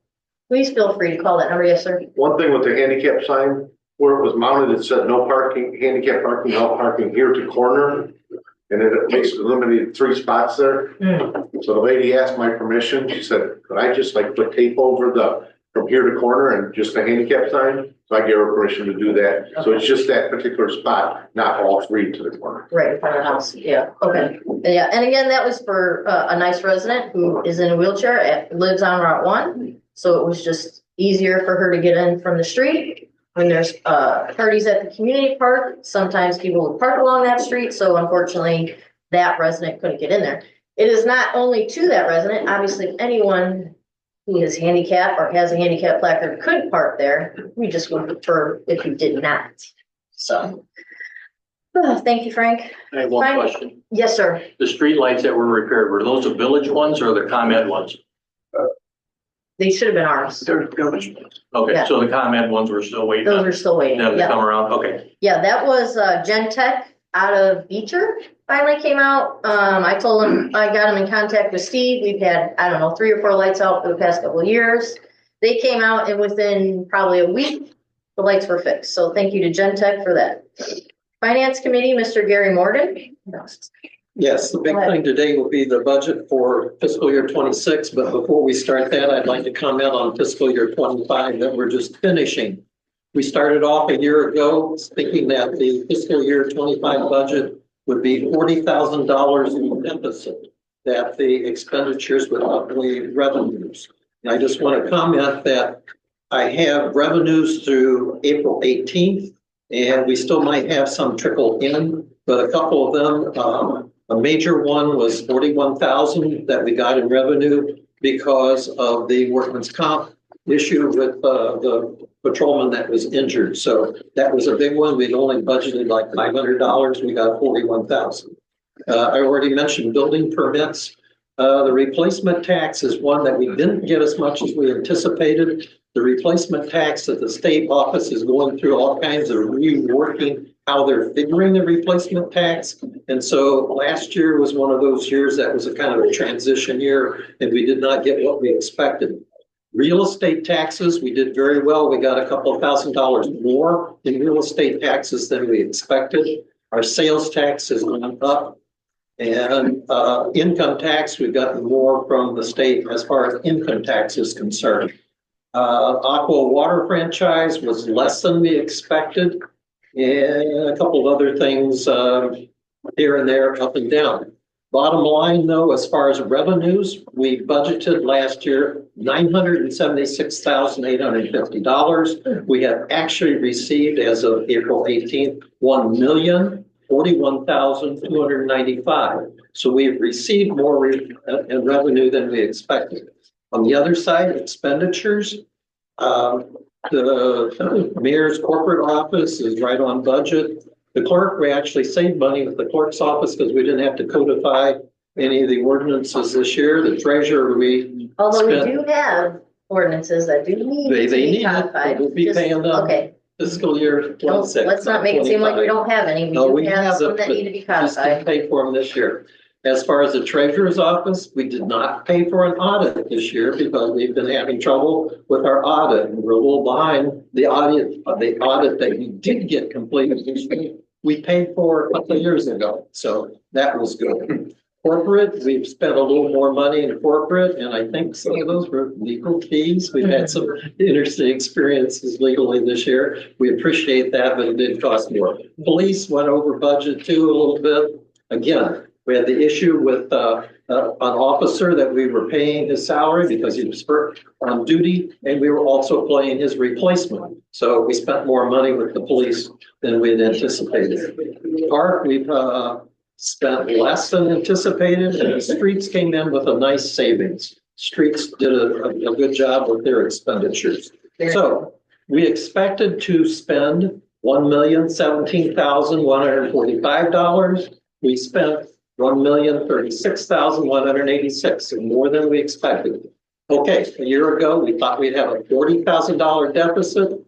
please feel free to call that number. Yes, sir. One thing with the handicap sign, where it was mounted, it said no parking, handicap parking, no parking here to corner. And it basically limited 3 spots there. So the lady asked my permission. She said, could I just like put tape over the from here to corner and just a handicap sign. So I gave her permission to do that. So it's just that particular spot, not all three to the corner. Right in front of the house, yeah, okay. Yeah, and again, that was for a nice resident who is in a wheelchair, lives on Route 1. So it was just easier for her to get in from the street. When there's parties at the community park, sometimes people would park along that street, so unfortunately, that resident couldn't get in there. It is not only to that resident, obviously, anyone who is handicapped or has a handicap placard could park there. We just would prefer if you did not. So, thank you, Frank. I have one Fine. question. Yes, sir. The street lights that were repaired, were those the village ones or the ComEd ones? They should have been ours. They're village. Okay, Yeah. so the ComEd ones were still waiting Those on are still waiting. them to Yeah, come around? Okay. yeah, that was Gentech out of Beecher finally came out. I told him, I got him in contact with Steve. We've had, I don't know, 3 or 4 lights out for the past couple of years. They came out and within probably a week, the lights were fixed. So thank you to Gentech for that. Finance Committee, Mr. Gary Morgan. Yes, the big Go ahead. thing today will be the budget for fiscal year 26, but before we start that, I'd like to comment on fiscal year 25 that we're just finishing. We started off a year ago thinking that the fiscal year 25 budget would be $40,000 in deficit, that the expenditures would outweigh revenues. And I just want to comment that I have revenues through April 18th, and we still might have some trickle in, but a couple of them, a major one was 41,000 that we got in revenue because of the workman's comp issue with the patrolman that was injured. So that was a big one. We'd only budgeted like $500. We got 41,000. I already mentioned building permits. The replacement tax is one that we didn't get as much as we anticipated. The replacement tax at the state office is going through all kinds of reworking how they're figuring the replacement tax. And so last year was one of those years that was a kind of a transition year, and we did not get what we expected. Real estate taxes, we did very well. We got a couple of $1,000s more in real estate taxes than we expected. Our sales tax has gone up. And income tax, we've gotten more from the state as far as income tax is concerned. Aqua Water franchise was less than we expected. And a couple of other things here and there, up and down. Bottom line, though, as far as revenues, we budgeted last year $976,850. We have actually received, as of April 18th, $1,041,295. So we've received more in revenue than we expected. On the other side, expenditures. The mayor's corporate office is right on budget. The clerk, we actually saved money with the clerk's office because we didn't have to codify any of the ordinances this year. The treasurer, Although we spent- do have ordinances that do need to They be need it. codified. We'll be Just- paying them Okay, fiscal year don't, 26. let's not make it seem like we don't have any. No, We we do have have some them, that but need to be just didn't codified. pay for them this year. As far as the treasurer's office, we did not pay for an audit this year because we've been having trouble with our audit. And we're a little behind the audit that we did get completed this year. We paid for a couple of years ago, so that was good. Corporate, we've spent a little more money in corporate, and I think some of those were legal fees. We've had some interesting experiences legally this year. We appreciate that, but it did cost more. Police went over budget too a little bit. Again, we had the issue with an officer that we were paying his salary because he was on duty, and we were also paying his replacement. So we spent more money with the police than we had anticipated. Park, we've spent less than anticipated, and the streets came in with a nice savings. Streets did a good job with their expenditures. So we expected to spend $1,017,145. We spent $1,036,186, and more than we expected. Okay, a year ago, we thought we'd have a $40,000 deficit.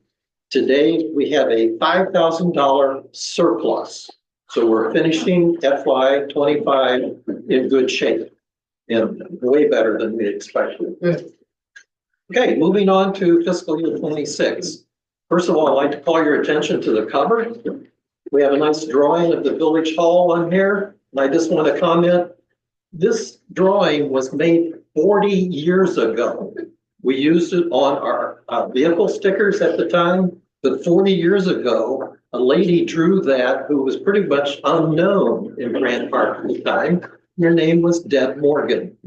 Today, we have a $5,000 surplus. So we're finishing FY 25 in good shape and way better than we expected. Okay, moving on to fiscal year 26. First of all, I'd like to call your attention to the cover. We have a nice drawing of the village hall on here. And I just want to comment, this drawing was made 40 years ago. We used it on our vehicle stickers at the time, but 40 years ago, a lady drew that who was pretty much unknown in Grant Park at the time. Her name was Deb Morgan.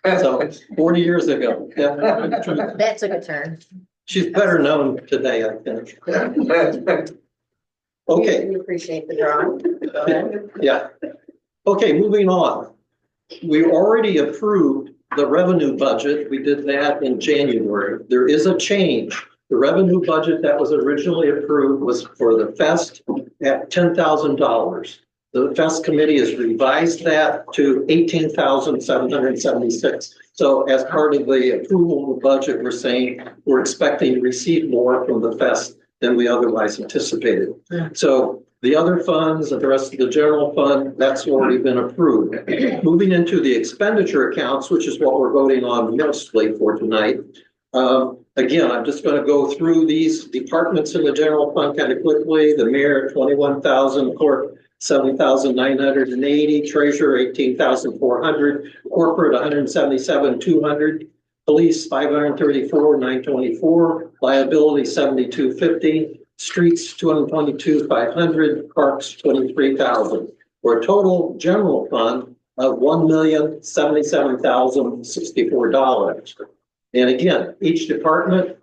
So 40 years ago. Deb Morgan drew that. That took a turn. She's better known today, I think. Okay. We appreciate the drawing. Go ahead. Yeah. Okay, moving on. We already approved the revenue budget. We did that in January. There is a change. The revenue budget that was originally approved was for the fest at $10,000. The fest committee has revised that to $18,776. So as part of the approval of the budget, we're saying we're expecting to receive more from the fest than we otherwise anticipated. So the other funds and the rest of the general fund, that's already been approved. Moving into the expenditure accounts, which is what we're voting on mostly for tonight. Again, I'm just going to go through these departments in the general fund kind of quickly. The mayor, 21,000, clerk, 7,980, treasurer, 18,400, corporate, 177,200, police, 534,924, liability, 7,250, streets, 222,500, parks, 23,000, for a total general fund of $1,077,064. And again, each department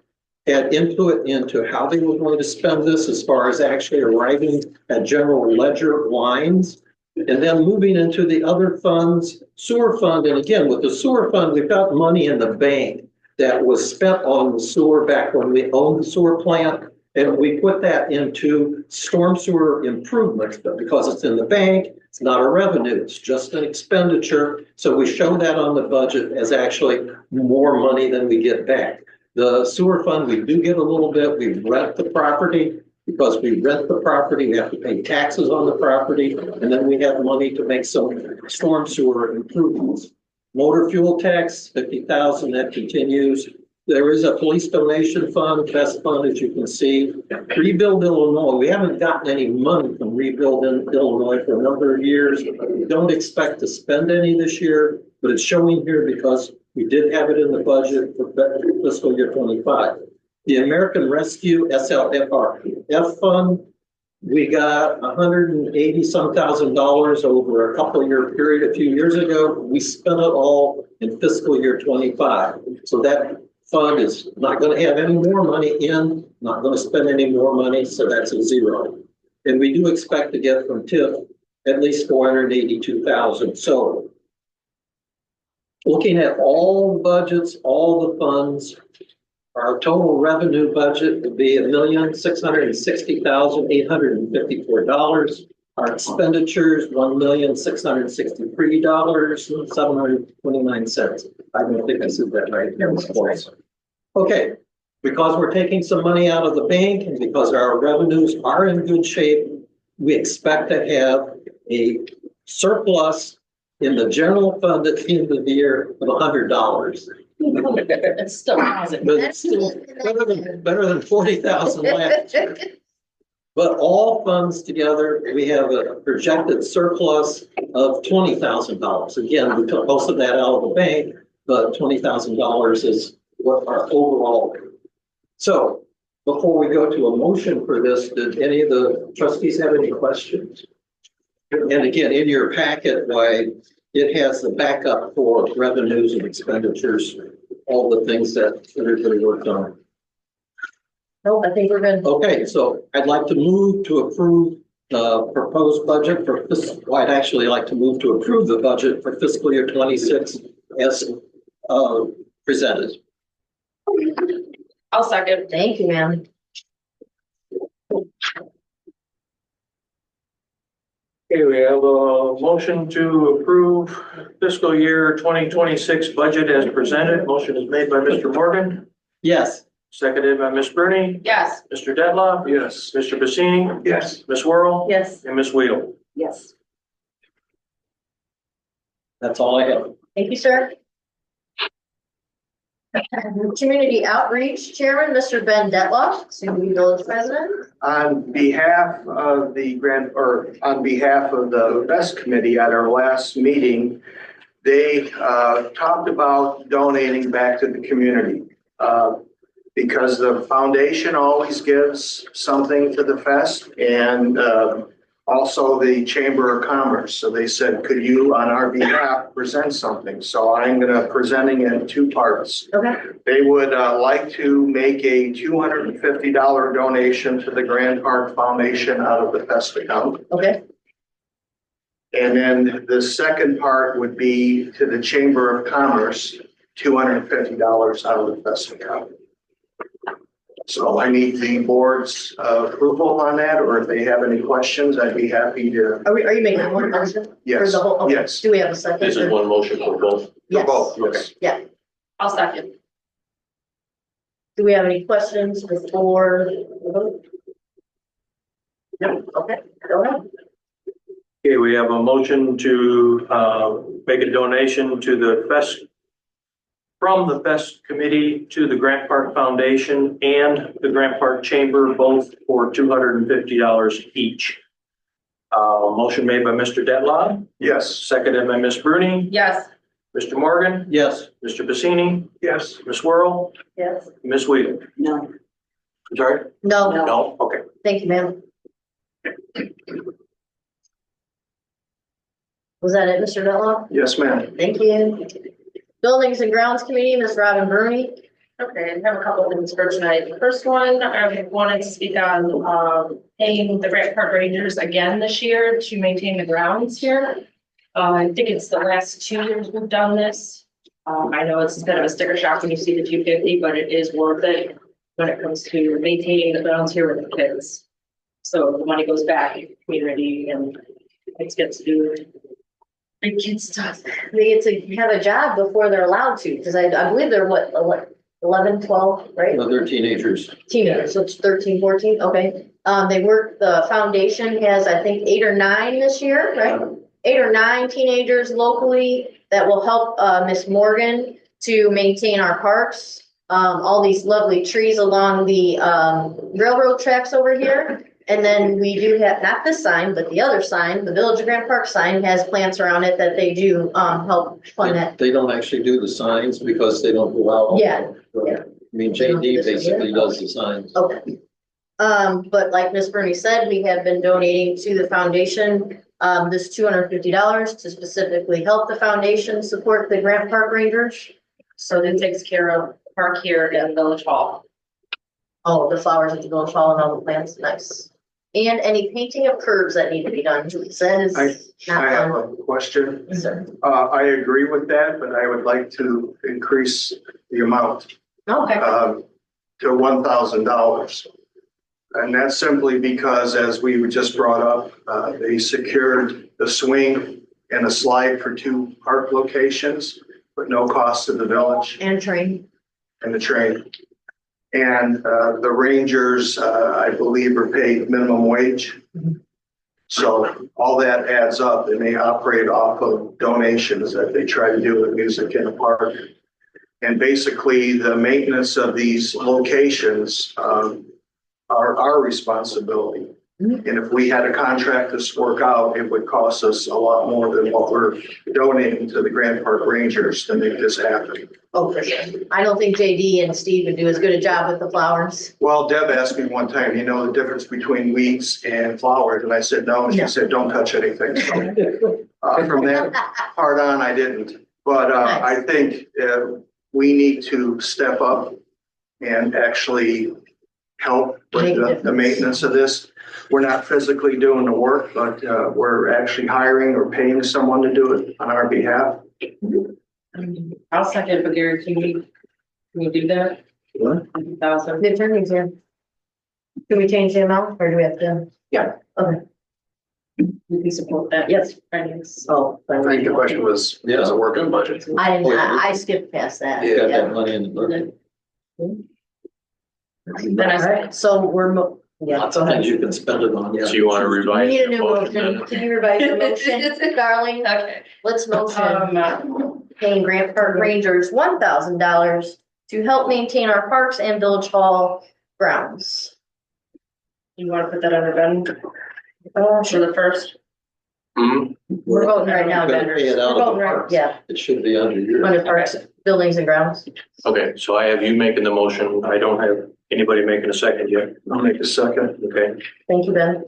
had input into how they were going to spend this as far as actually arriving at general ledger lines. And then moving into the other funds, sewer fund. And again, with the sewer fund, we've got money in the bank that was spent on the sewer back when we owned the sewer plant. And we put that into storm sewer improvements, but because it's in the bank, it's not a revenue, it's just an expenditure. So we show that on the budget as actually more money than we get back. The sewer fund, we do get a little bit. We rent the property. Because we rent the property, we have to pay taxes on the property, and then we have money to make some storm sewer improvements. Motor fuel tax, 50,000, that continues. There is a police donation fund, best fund, as you can see. Rebuild Illinois, we haven't gotten any money from Rebuild Illinois for a number of years. We don't expect to spend any this year, but it's showing here because we did have it in the budget for fiscal year 25. The American Rescue SLFRF fund, we got $180-some thousand over a couple year period a few years ago. We spent it all in fiscal year 25. So that fund is not going to have any more money in, not going to spend any more money. So that's a zero. And we do expect to get from TIF at least $482,000. So looking at all the budgets, all the funds, our total revenue budget would be $1,660,854. Our expenditures, $1,663,729. I don't think I said that right. Okay, because we're taking some money out of the bank and because our revenues are in good shape, we expect to have a surplus in the general fund at the end of the year of $100. It's still positive. But it's still better than 40,000 last year. But all funds together, we have a projected surplus of $20,000. Again, we took most of that out of the bank, but $20,000 is what our overall. So before we go to a motion for this, did any of the trustees have any questions? And again, in your packet, why it has the backup for revenues and expenditures, all the things that everybody worked on. Nope, I think we're good. Okay, so I'd like to move to approve the proposed budget for this. Well, I'd actually like to move to approve the budget for fiscal year 26 as presented. I'll second. Thank you, ma'am. Okay, we have a motion to approve fiscal year 2026 budget as presented. Motion is made by Mr. Morgan, Yes. seconded by Ms. Bernie, Yes. Mr. Detloff. Yes. Mr. Bassini. Yes. Ms. Worrell. Yes, And Ms. Wheel. Yes. That's all I have. thank you, sir. Community Outreach Chairman, Mr. Ben Detloff, soon to be village president. On behalf of the on behalf of the Best Committee at our last meeting, they talked about donating back to the community. Because the foundation always gives something to the fest, and also the Chamber of Commerce. So they said, could you on our behalf present something? So I'm gonna presenting in two parts. Okay. They would like to make a $250 donation to the Grand Park Foundation out of the fest account. Okay. And then the second part would be to the Chamber of Commerce, $250 out of the fest account. So I need the board's approval on that, or if they have any questions, I'd be happy to. Are you making one motion? For Yes, the whole, okay. yes. Do we have a second? This is one motion for both. Yes. Both, yes. Yeah. I'll second. Do we have any questions before the vote? No, okay, go ahead. Okay, we have a motion to make a donation to the fest, from the Fest Committee to the Grant Park Foundation and the Grant Park Chamber, both for $250 each. Motion made by Mr. Detloff, Yes. seconded by Ms. Bruni, Yes. Mr. Morgan, Yes. Mr. Pacini, Yes. Ms. Whirl, Yes. Ms. Whedon. No. I'm sorry? No, No, okay. thank you, ma'am. Was that it, Mr. Delaw? Yes, ma'am. Thank you. Buildings and Grounds Committee, Ms. Robin Bruni. Okay, I have a couple of things for tonight. The first one, I wanted to speak on, paying the Grant Park Rangers again this year to maintain the grounds here. I think it's the last 2 years we've done this. I know it's kind of a sticker shock when you see the 250, but it is worth it when it comes to maintaining the grounds here with the kids. So the money goes back to the community and it gets to do big kid stuff. They get to have a job before they're allowed to, because I believe they're what, 11, 12, right? They're teenagers. Teenagers, so it's 13, 14, okay. They work, the foundation has, I think, 8 or 9 this year, right? 8 or 9 teenagers locally that will help Miss Morgan to maintain our parks. All these lovely trees along the railroad tracks over here. And then we do have, not this sign, but the other sign, the Village of Grant Park sign has plants around it that they do help fund that. They don't actually do the signs because they don't go out. Yeah, yeah. I mean, JD basically does the signs. Okay. But like Ms. Bernie said, we have been donating to the foundation, this $250 to specifically help the foundation support the Grant Park Rangers. So it takes care of park here at Village Hall. Oh, the flowers at the Village Hall and all the plants, nice. And any painting of curbs that need to be done, Julie says. I not have done. a question. Yes, sir. I agree with that, but I would like to increase the amount Okay, to $1,000. And that's simply because, as we just brought up, they secured the swing and a slide for 2 park locations, but no cost to the village and train. and the train. And the Rangers, I believe, are paid minimum wage. So all that adds up, and they operate off of donations that they try to do with Music in the Park. And basically, the maintenance of these locations are our responsibility. And if we had a contract this work out, it would cost us a lot more than what we're donating to the Grand Park Rangers to make this happen. Oh, for sure. I don't think JD and Steve would do as good a job with the flowers. Well, Deb asked me one time, you know the difference between weeds and flowers? And I said, no. And she Yeah. said, don't touch anything. So, from that part on, I didn't. But I think we need to step up and actually help Make a with the difference. maintenance of this. We're not physically doing the work, but we're actually hiring or paying someone to do it on our behalf. I'll second, but Gary, can we do that? What? 1,000. The attorney's here. Can we change the amount or do we have to? Yeah. Okay. We can support that. Yes. Finance. Oh. I think the question was, does it work on budget? I didn't, I skipped past that. You got that money in the budget. Then I All right, so we're, yeah, Lots go of ahead. things you can spend it on. So you want to We revise? need a the new motion motion. then? Can you revise the motion, darling? Okay. Let's motion paying Grant Park Rangers $1,000 to help maintain our parks and Village Hall grounds. You want to put that under Ben? For the first? We're voting right now, We're gonna vendors. pay it out We're of the voting right, parks. yeah, It should be under your. under parks, buildings and grounds. Okay, so I have you making the motion. I don't have anybody making a second yet. I'll make a second. Okay. Thank you, Ben.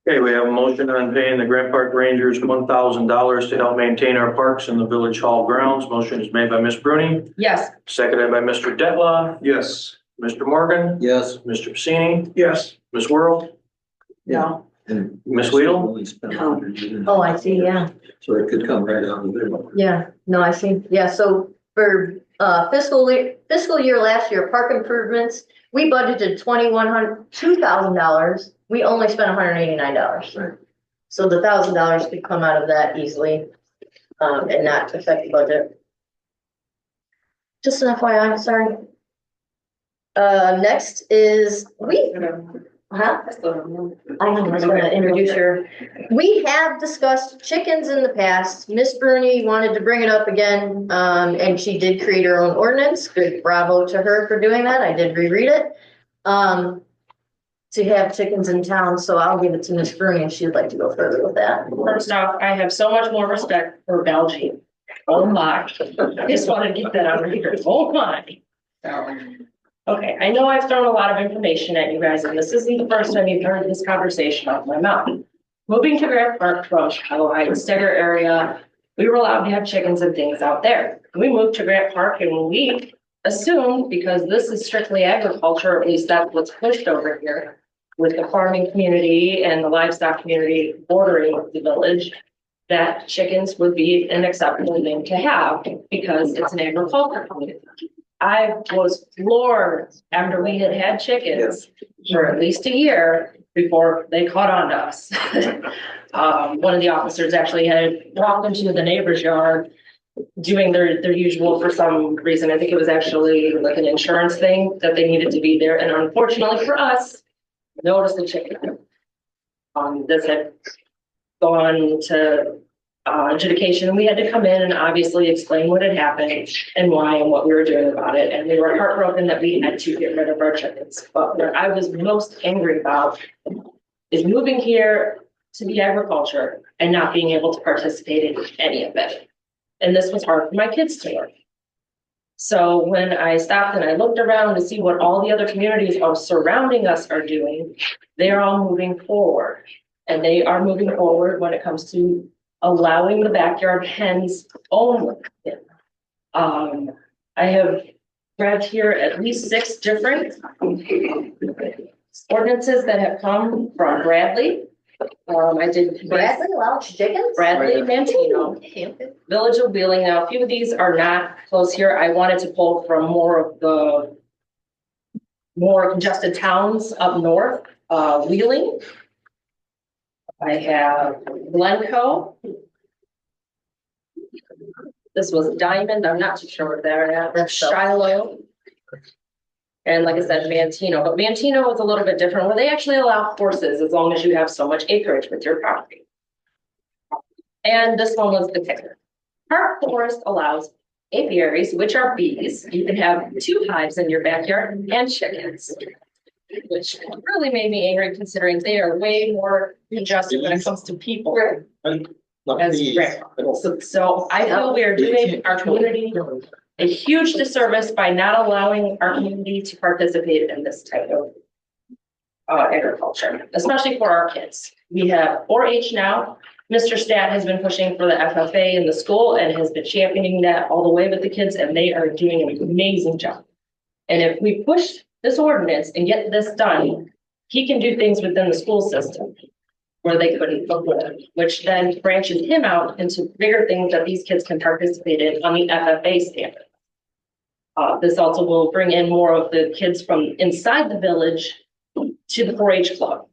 Okay, we have a motion on paying the Grant Park Rangers $1,000 to help maintain our parks in the Village Hall grounds. Motion is made by Ms. Bruni, Yes. seconded by Mr. Detloff, Yes. Mr. Morgan, Yes. Mr. Pacini, Yes. Ms. Worrell, Yeah. And Ms. Weedle? only spent 100 units. Oh, I see, yeah. So it could come right out of there. Yeah, no, I see. Yeah, so for fiscal year last year, park improvements, we budgeted $2,000. We only spent $189. Right. So the $1,000 could come out of that easily, and not affect the budget. Just an FYI, sorry. Next is huh? I was gonna introduce her. We have discussed chickens in the past. Miss Bruni wanted to bring it up again, and she did create her own ordinance. Good, bravo to her for doing that. I did reread it. To have chickens in town, so I'll give it to Miss Bruni if she'd like to go further with that. First off, I have so much more respect for Belgium. Oh my, I just want to get that out of here. Oh my. So, okay, I know I've thrown a lot of information at you guys, and this isn't the first time you've heard this conversation out of my mouth. Moving to Grant Park from Chicago Heights, Steger area, we were allowed to have chickens and things out there. We moved to Grant Park and we assumed, because this is strictly agriculture, at least that's what's pushed over here with the farming community and the livestock community bordering the village, that chickens would be an acceptable thing to have because it's an agricultural community. I was floored after we had had chickens for at least a year before they caught on to us. One of the officers actually had walked into the neighbor's yard doing their usual for some reason. I think it was actually like an insurance thing that they needed to be there. And unfortunately for us, noticed the chicken. This had gone to adjudication. We had to come in and obviously explain what had happened and why and what we were doing about it. And we were heartbroken that we had to get rid of our chickens. But what I was most angry about is moving here to the agriculture and not being able to participate in any of it. And this was hard for my kids to learn. So when I stopped and I looked around to see what all the other communities surrounding us are doing, they're all moving forward. And they are moving forward when it comes to allowing the backyard hens only. I have read here at least 6 different ordinances that have come from Bradley. I did Bradley allowed chickens? Bradley, Mantino, Village of Wheeling. Now, a few of these are not close here. I wanted to pull from more of the more congested towns up north, Wheeling. I have Glencoe. This was Diamond. I'm not too sure what they're at. That's Shiloh. And like I said, Mantino, but Mantino is a little bit different where they actually allow horses as long as you have so much acreage with your property. And this one was the kicker. Park Forest allows apiaries, which are bees. You can have 2 hives in your backyard and chickens, which really made me angry considering they are way more congested when it comes to people. As so I feel we are doing our community a huge disservice by not allowing our community to participate in this type of agriculture, especially for our kids. We have 4-H now. Mr. Stat has been pushing for the FFA in the school and has been championing that all the way with the kids, and they are doing an amazing job. And if we push this ordinance and get this done, he can do things within the school system where they couldn't before, which then branches him out into bigger things that these kids can participate in on the FFA standard. This also will bring in more of the kids from inside the village to the 4-H club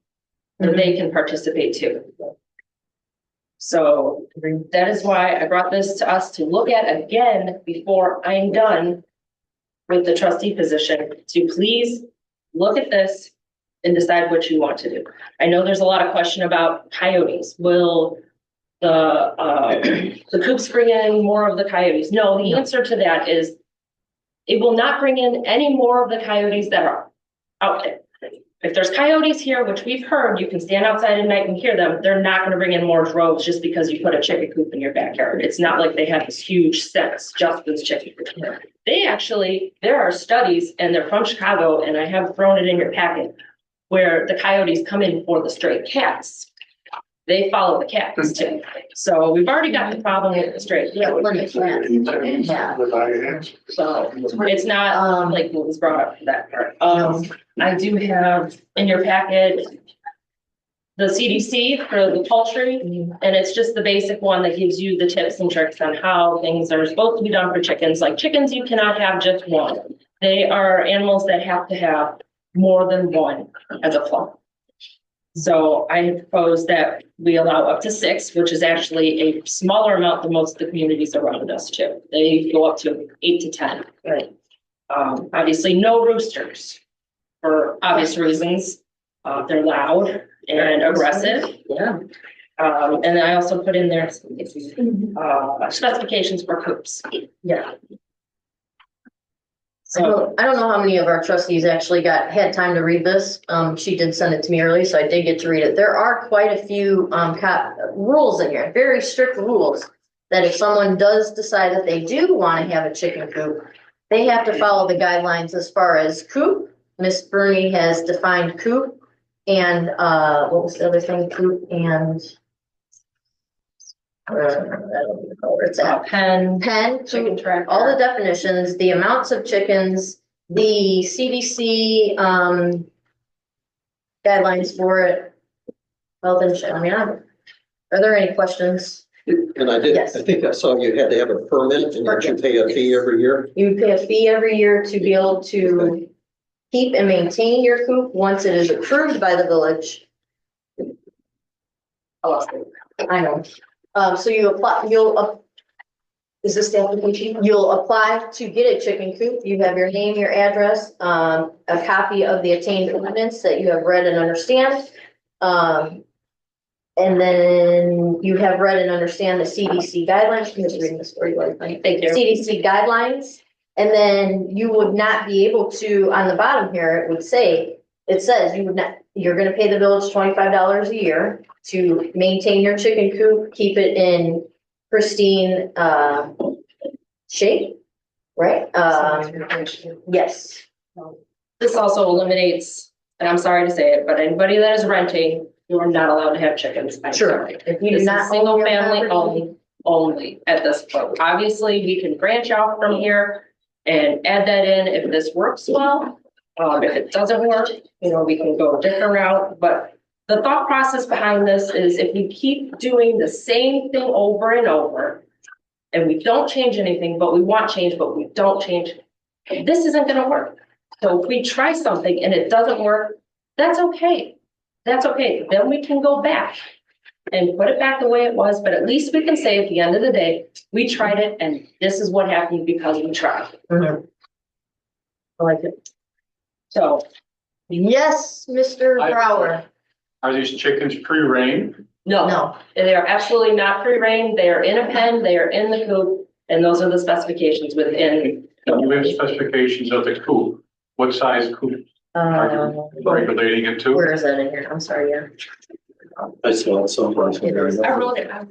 where they can participate too. So that is why I brought this to us to look at again before I'm done with the trustee position, to please look at this and decide what you want to do. I know there's a lot of question about coyotes. Will the coops bring in more of the coyotes? No, the answer to that is it will not bring in any more of the coyotes that are out there. If there's coyotes here, which we've heard, you can stand outside at night and hear them, they're not gonna bring in more droves just because you put a chicken coop in your backyard. It's not like they have this huge sense, just this chicken coop. They actually, there are studies, and they're from Chicago, and I have thrown it in your packet, where the coyotes come in for the stray cats. They follow the cats too. So we've already got the problem with the stray. Yeah, plenty of cats. Yeah. So it's not like what was brought up for that part. I do have in your packet the CDC for the poultry, and it's just the basic one that gives you the tips and tricks on how things are supposed to be done for chickens. Like chickens, you cannot have just one. They are animals that have to have more than one as a flock. So I propose that we allow up to 6, which is actually a smaller amount than most of the communities around us too. They go up to 8 to 10. Right. Obviously, no roosters for obvious reasons. They're loud and aggressive. Yeah. And then I also put in there specifications for coops. Yeah. So I don't know how many of our trustees actually had time to read this. She did send it to me early, so I did get to read it. There are quite a few rules in here, very strict rules, that if someone does decide that they do want to have a chicken coop, they have to follow the guidelines as far as coop. Miss Bernie has defined coop, and what was the other thing? Coop and I don't know where it's at. pen, Pen, chicken coop, tracker. all the definitions, the amounts of chickens, the CDC guidelines for it. Health insurance. I mean, are there any questions? And I did, I Yes. think I saw you had to have a permit and you pay a fee every year. You pay a fee every year to be able to keep and maintain your coop once it is approved by the village. I know. So you apply, is this the application? You'll apply to get a chicken coop. You have your name, your address, a copy of the attained ordinance that you have read and understand. And then you have read and understand the CDC guidelines. I'm just reading this for you. Thank you. CDC guidelines. And then you would not be able to, on the bottom here, it would say, it says you would not, you're gonna pay the village $25 a year to maintain your chicken coop, keep it in pristine, shape, right? Yes. This also eliminates, and I'm sorry to say it, but anybody that is renting, you are not allowed to have chickens. I'm Sure. sorry. If you This do is not own single your family property- only at this point. Obviously, we can branch out from here and add that in if this works well. If it doesn't work, we can go a different route, but the thought process behind this is if we keep doing the same thing over and over and we don't change anything, but we want change, but we don't change, this isn't gonna work. So if we try something and it doesn't work, that's okay. That's okay. Then we can go back and put it back the way it was, but at least we can say at the end of the day, we tried it and this is what happened because we tried. Mhm. I like it. So Yes, Mr. Brower. Are these chickens pre-range? no, they are absolutely not free-range. They are in a pen, they are in the coop, and those are the specifications within. You have specifications of the coop. What size coop are you regulating it to? Where is that in here? I'm sorry, yeah. I saw it somewhere. I wrote it down.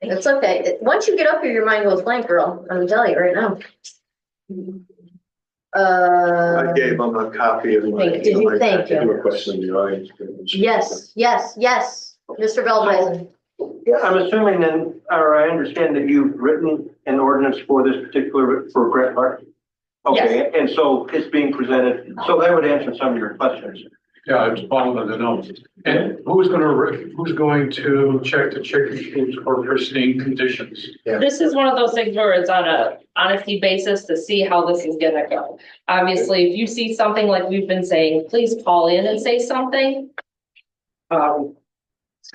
It's okay. Once you get up here, your mind goes blank, girl. I'm telling you right now. I gave them a copy of my. Thank you. Thank you. A question in the audience. Yes, Mr. Veldhuizen. Yeah, I'm assuming then, or I understand that you've written an ordinance for this particular, for Grant Park? Okay, and so it's being presented, so that would answer some of your questions. Yeah, it's following the notes. And who's going to check the chicken coops for pristine conditions? This is one of those things where it's on a honesty basis to see how this is gonna go. Obviously, if you see something like we've been saying, please call in and say something. So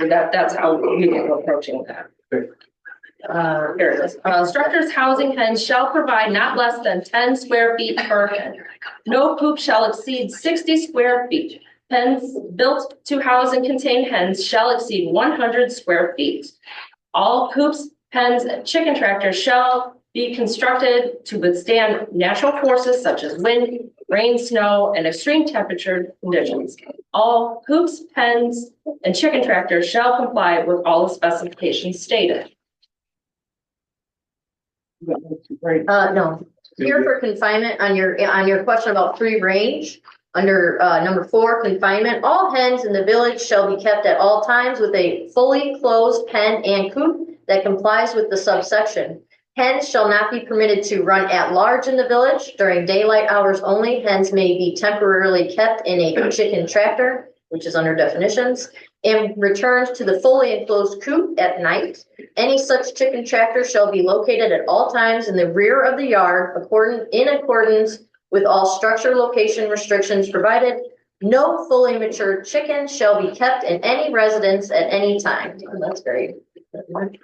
that's how we are approaching that. Here it is. Structures housing hens shall provide not less than 10 square feet per hen. No coop shall exceed 60 square feet. Pens built to house and contain hens shall exceed 100 square feet. All coops, pens, and chicken tractors shall be constructed to withstand natural forces such as wind, rain, snow, and extreme temperature conditions. All coops, pens, and chicken tractors shall comply with all the specifications stated. No, here for confinement on your question about free range, under, number 4, confinement, all hens in the village shall be kept at all times with a fully closed pen and coop that complies with the subsection. Hens shall not be permitted to run at large in the village during daylight hours only. Hens may be temporarily kept in a chicken tractor, which is under definitions, and returned to the fully enclosed coop at night. Any such chicken tractor shall be located at all times in the rear of the yard, in accordance with all structure location restrictions provided. No fully matured chicken shall be kept in any residence at any time. That's very good.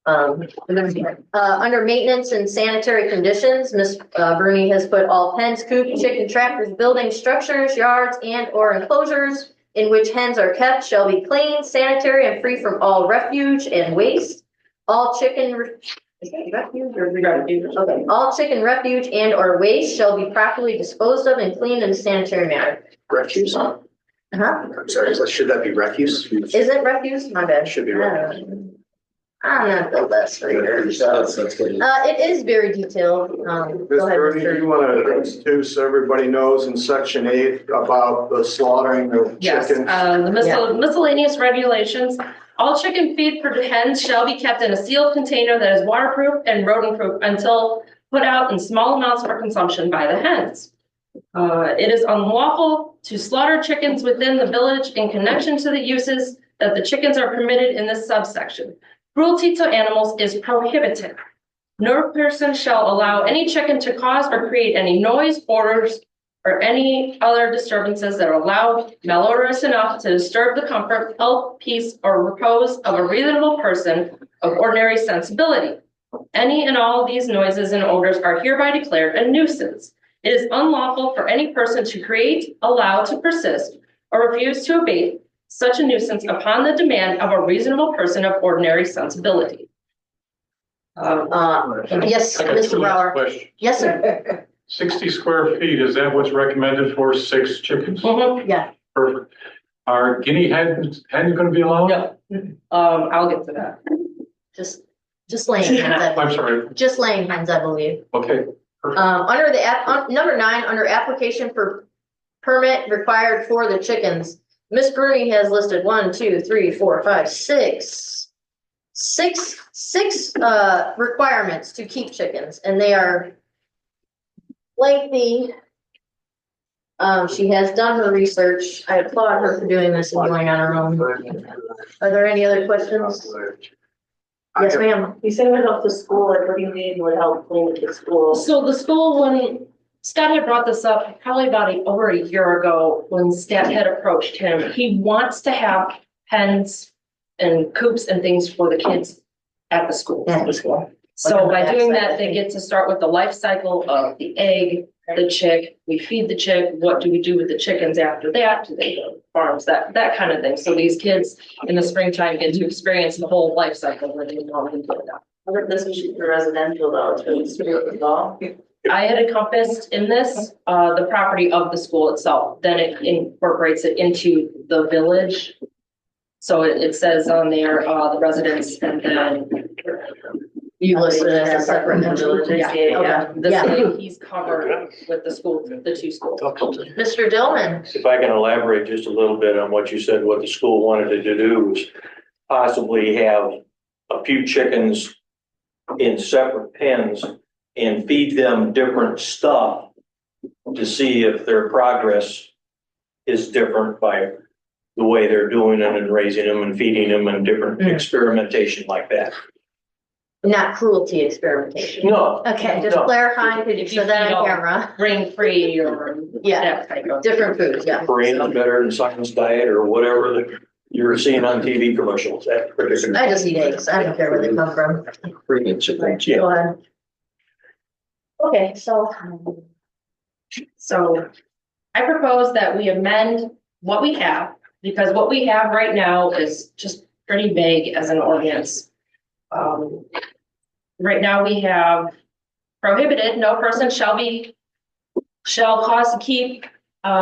Under maintenance and sanitary conditions, Ms. Bruni has put all pens, coops, chicken tractors, buildings, structures, yards, and or enclosures in which hens are kept shall be clean, sanitary, and free from all refuge and waste. All chicken refuge or refuge? Okay. All chicken refuge and or waste shall be properly disposed of and cleaned in a sanitary manner. Refuse? Uh-huh. I'm sorry, should that be refuse? Is it refuse? My bad. Should be refuse. I'm not the best reader. It is very detailed. Ms. Go ahead, Bernie, Mr. you want to introduce so everybody knows in section 8 about the slaughtering of Yes, chickens? the miscellaneous regulations. All chicken feed for hens shall be kept in a sealed container that is waterproof and rodent-proof until put out in small amounts for consumption by the hens. It is unlawful to slaughter chickens within the village in connection to the uses that the chickens are permitted in this subsection. Cruelty to animals is prohibited. No person shall allow any chicken to cause or create any noise, odors, or any other disturbances that are loud, malodorous enough to disturb the comfort, health, peace, or repose of a reasonable person of ordinary sensibility. Any and all of these noises and odors are hereby declared a nuisance. It is unlawful for any person to create, allow to persist, or refuse to abate such a nuisance upon the demand of a reasonable person of ordinary sensibility. Yes, Mr. Brower. Question. Yes, sir. 60 square feet, is that what's recommended for 6 chickens? Yeah. Perfect. Are guinea hens going to be allowed? No. I'll get to that. Just laying hens, I'm sorry. just laying hens, I believe. Okay. Under the number 9, under application for permit required for the chickens, Miss Bruni has listed 1, 2, 3, 4, 5, 6 requirements to keep chickens, and they are lengthy. She has done her research. I applaud her for doing this and going on her own. Are there any other questions? Yes, ma'am. You said it would help the school, like what do you need would help clean the school? So the school, when Scott had brought this up probably about over a year ago, when Stat had approached him, he wants to have pens and coops and things for the kids at the school. At the school. So by doing that, they get to start with the life cycle of the egg, the chick, we feed the chick, what do we do with the chickens after that? Do they go to farms, that kind of thing. So these kids in the springtime get to experience the whole life cycle where they normally do that. I think this is for residential though, it's for the school as well. I had encompassed in this, the property of the school itself, then it incorporates it into the village. So it says on there, the residents and then. You listed it as a separate village. Yeah. This Yeah. way he's covered with the school, the 2 schools. Mr. Dillman. If I can elaborate just a little bit on what you said, what the school wanted to do was possibly have a few chickens in separate pens and feed them different stuff to see if their progress is different by the way they're doing it and raising them and feeding them and different experimentation like that. Not cruelty experimentation. No. Okay, just clarifying, could you show that on camera? Grain-free or. Yeah, different foods, yeah. Brain is better than science diet or whatever that you're seeing on TV commercials. I just eat eggs. I don't care where they come from. Yeah. Go ahead. Okay, so I propose that we amend what we have, because what we have right now is just pretty vague as an ordinance. Right now we have prohibited, no person shall be shall cause to keep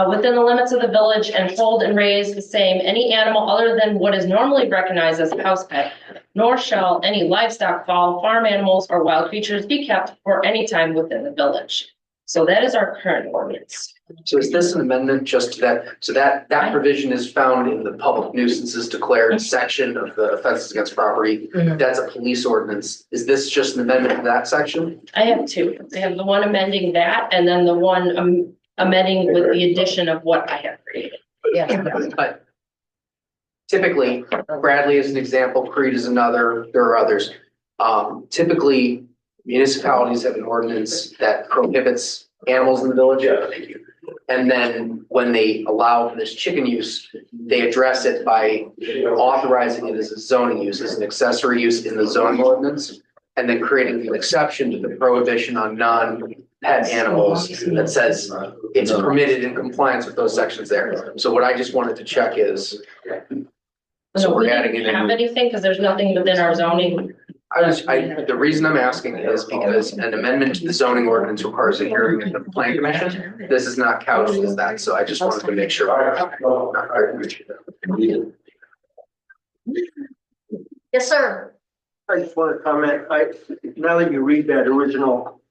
within the limits of the village and hold and raise the same any animal other than what is normally recognized as a house pet, nor shall any livestock, fowl, farm animals, or wild creatures be kept for any time within the village. So that is our current ordinance. So is this an amendment just to that? So that provision is found in the public nuisances declared section of the offenses against property. That's a police ordinance. Is this just an amendment to that section? I have two. I have the one amending that and then the one amending with the addition of what I have created. Yeah. But typically, Bradley is an example, Creed is another, there are others. Typically, municipalities have an ordinance that prohibits animals in the village. And then when they allow this chicken use, they address it by authorizing it as a zoning use, as an accessory use in the zoning ordinance. And then creating an exception to the prohibition on non-pet animals that says it's permitted in compliance with those sections there. So what I just wanted to check is, so we're adding it in. Have anything, because there's nothing within our zoning. The reason I'm asking is because an amendment to the zoning ordinance requires a hearing at the planning commission. This is not couched as that, so I just wanted to make sure. Yes, sir. I just want to comment, now that you read that original,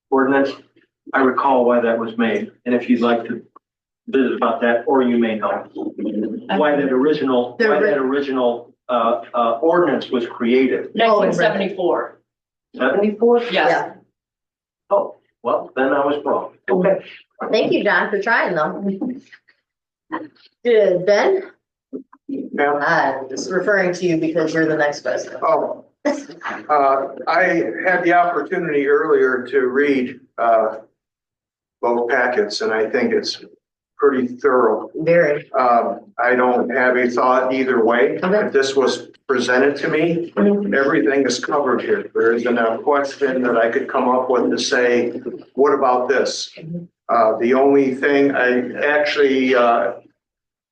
ordinance, I recall why that was made, and if you'd like to visit about that, or you may know. Why that original ordinance was created. 1974. 74? Yes. Yeah. Oh, well, then I was wrong. Okay. Thank you, John, for trying though. Good, Ben? I'm just referring to you because you're the next president. Oh, I had the opportunity earlier to read both packets, and I think it's pretty thorough. Very. I don't have a thought either way. Okay. If this was presented to me, everything is covered here. There isn't a question that I could come up with to say, what about this? The only thing, I actually have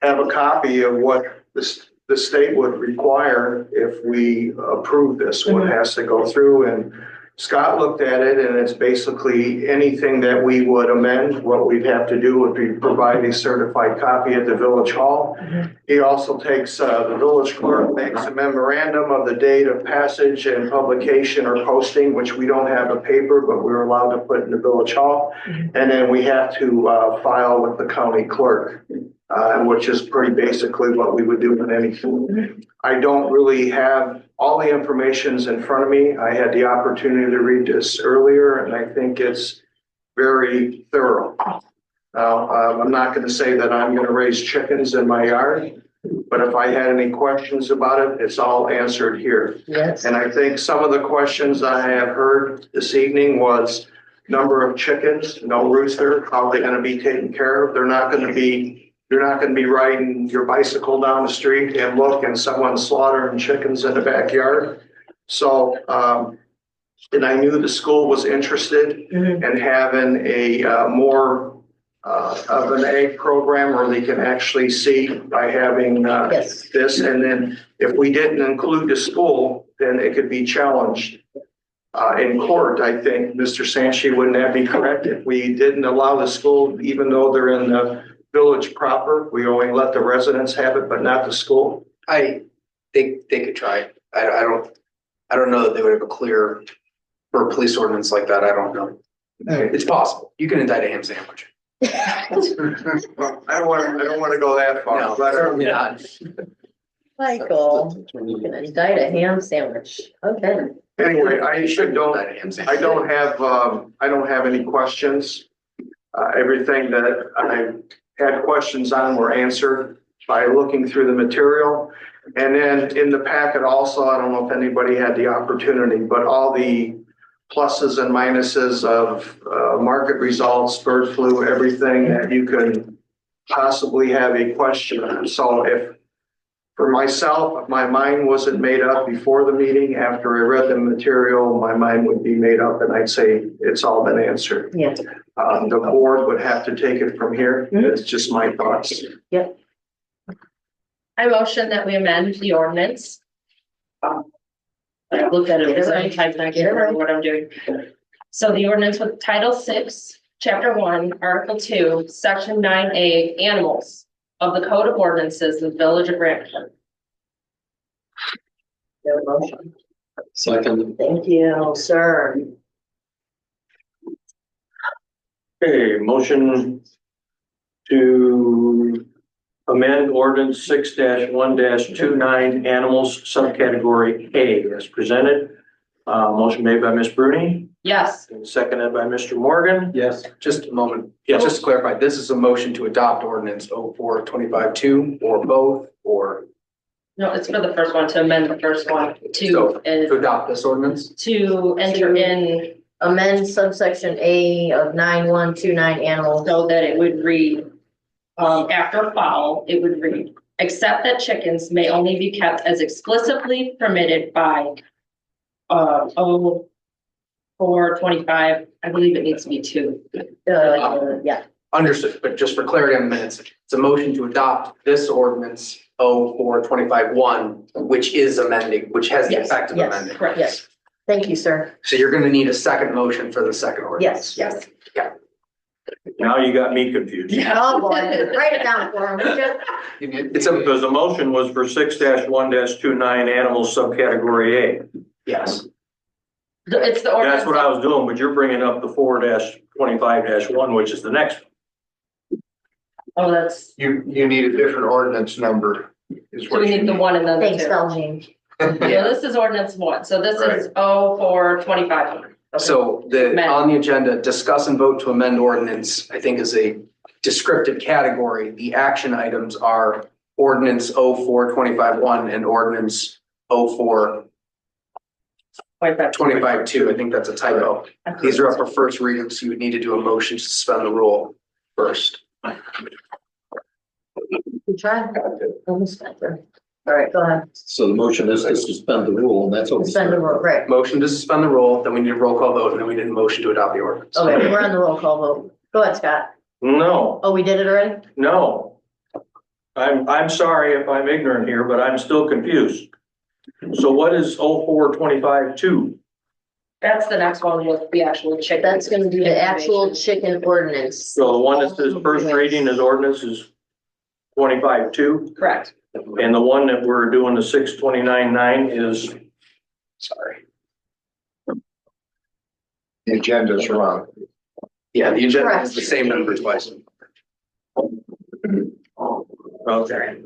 a copy of what the state would require if we approve this, what has to go through. And Scott looked at it, and it's basically anything that we would amend. What we'd have to do would be provide a certified copy at the village hall. He also takes, the village clerk makes a memorandum of the date of passage and publication or posting, which we don't have a paper, but we're allowed to put in the village hall. And then we have to file with the county clerk, which is pretty basically what we would do with anything. I don't really have all the information's in front of me. I had the opportunity to read this earlier, and I think it's very thorough. Now, I'm not going to say that I'm going to raise chickens in my yard, but if I had any questions about it, it's all answered here. Yes. And I think some of the questions I have heard this evening was number of chickens, no rooster, how they're going to be taken care of. You're not going to be riding your bicycle down the street and look and someone's slaughtering chickens in the backyard. So, and I knew the school was interested in having a more of an egg program where they can actually see by having this. And then if we didn't include the school, then it could be challenged in court. I think, Mr. Sanchi, wouldn't that be correct? If we didn't allow the school, even though they're in the village proper, we only let the residents have it, but not the school? They could try. I don't know that they would have a clear, for a police ordinance like that, I don't know. It's possible. You can indict a ham sandwich. Well, I don't want to go that far. No, but certainly not. Michael, you can indict a ham sandwich. Okay. Anyway, I don't have any questions. Everything that I had questions on were answered by looking through the material. And then in the packet also, I don't know if anybody had the opportunity, but all the pluses and minuses of market results, bird flu, everything that you could possibly have a question on. So if, for myself, if my mind wasn't made up before the meeting, after I read the material, my mind would be made up and I'd say it's all been answered. Yeah. The board would have to take it from here. It's just my thoughts. Yep. I motion that we amend the ordinance. I looked at it, because I typed, I can't remember what I'm doing. So the ordinance with Title VI, Chapter 1, Article 2, Section 9A, Animals of the Code of Ordinances of the Village of Grant Park. Your motion. Second. Thank you, sir. Okay, motion to amend ordinance 6-1-29 animals subcategory A as presented. Motion made by Ms. Bruni, Yes. and seconded by Mr. Morgan. Yes. Just a moment. Yes. Just to clarify, this is a motion to adopt ordinance 04-25-2 or both, or No, it's for the first one, to amend the first one So, to, to adopt this ordinance? to enter in Amend subsection A of 9129 animals. so that it would read, after fowl, it would read, except that chickens may only be kept as explicitly permitted by, 425, I believe it needs to be 2. Yeah, Understood, but just for clarity on the minutes, it's a motion to adopt this ordinance 04-25-1, which is amending, which has the Yes, effect of yes, amending. correct. yes. Thank you, sir. So you're gonna need a second motion for the second ordinance. Yes, yes. Now you got me confused. Oh, boy, write it down for him, would you? It's a, Because the motion was for 6-1-29 animals subcategory A. yes, It's the ordinance. That's what I was doing, but you're bringing up the 4-25-1, which is the next one. Oh, that's, You need a different ordinance number is so what we you need the need. 1 and then the 2. Thanks, Beljean. Yeah, this is ordinance 1, so this is 04-25. so on the agenda, discuss and vote to amend ordinance, I think is a descriptive category. The action items are ordinance 04-25-1 and ordinance 04-25-2. I think that's a typo. These are up for first reading, so you would need to do a motion to suspend the rule first. Good try. All right, go ahead. So the motion is to suspend the rule, and that's what we Suspend the rule, right. Motion to suspend the rule, then we need a roll call vote, and then we need a motion to adopt the ordinance. Okay, we're on the roll call vote. Go ahead, Scott. No, Oh, we did it already? no. I'm sorry if I'm ignorant here, but I'm still confused. So what is 04-25-2? That's the next one with the actual chicken. That's gonna be the actual chicken ordinance. So the one that says first reading is ordinance is 25-2, Correct. and the one that we're doing the 6-29-9 is, Sorry. The agenda's wrong. Yeah, the agenda Correct. is the same number twice. okay.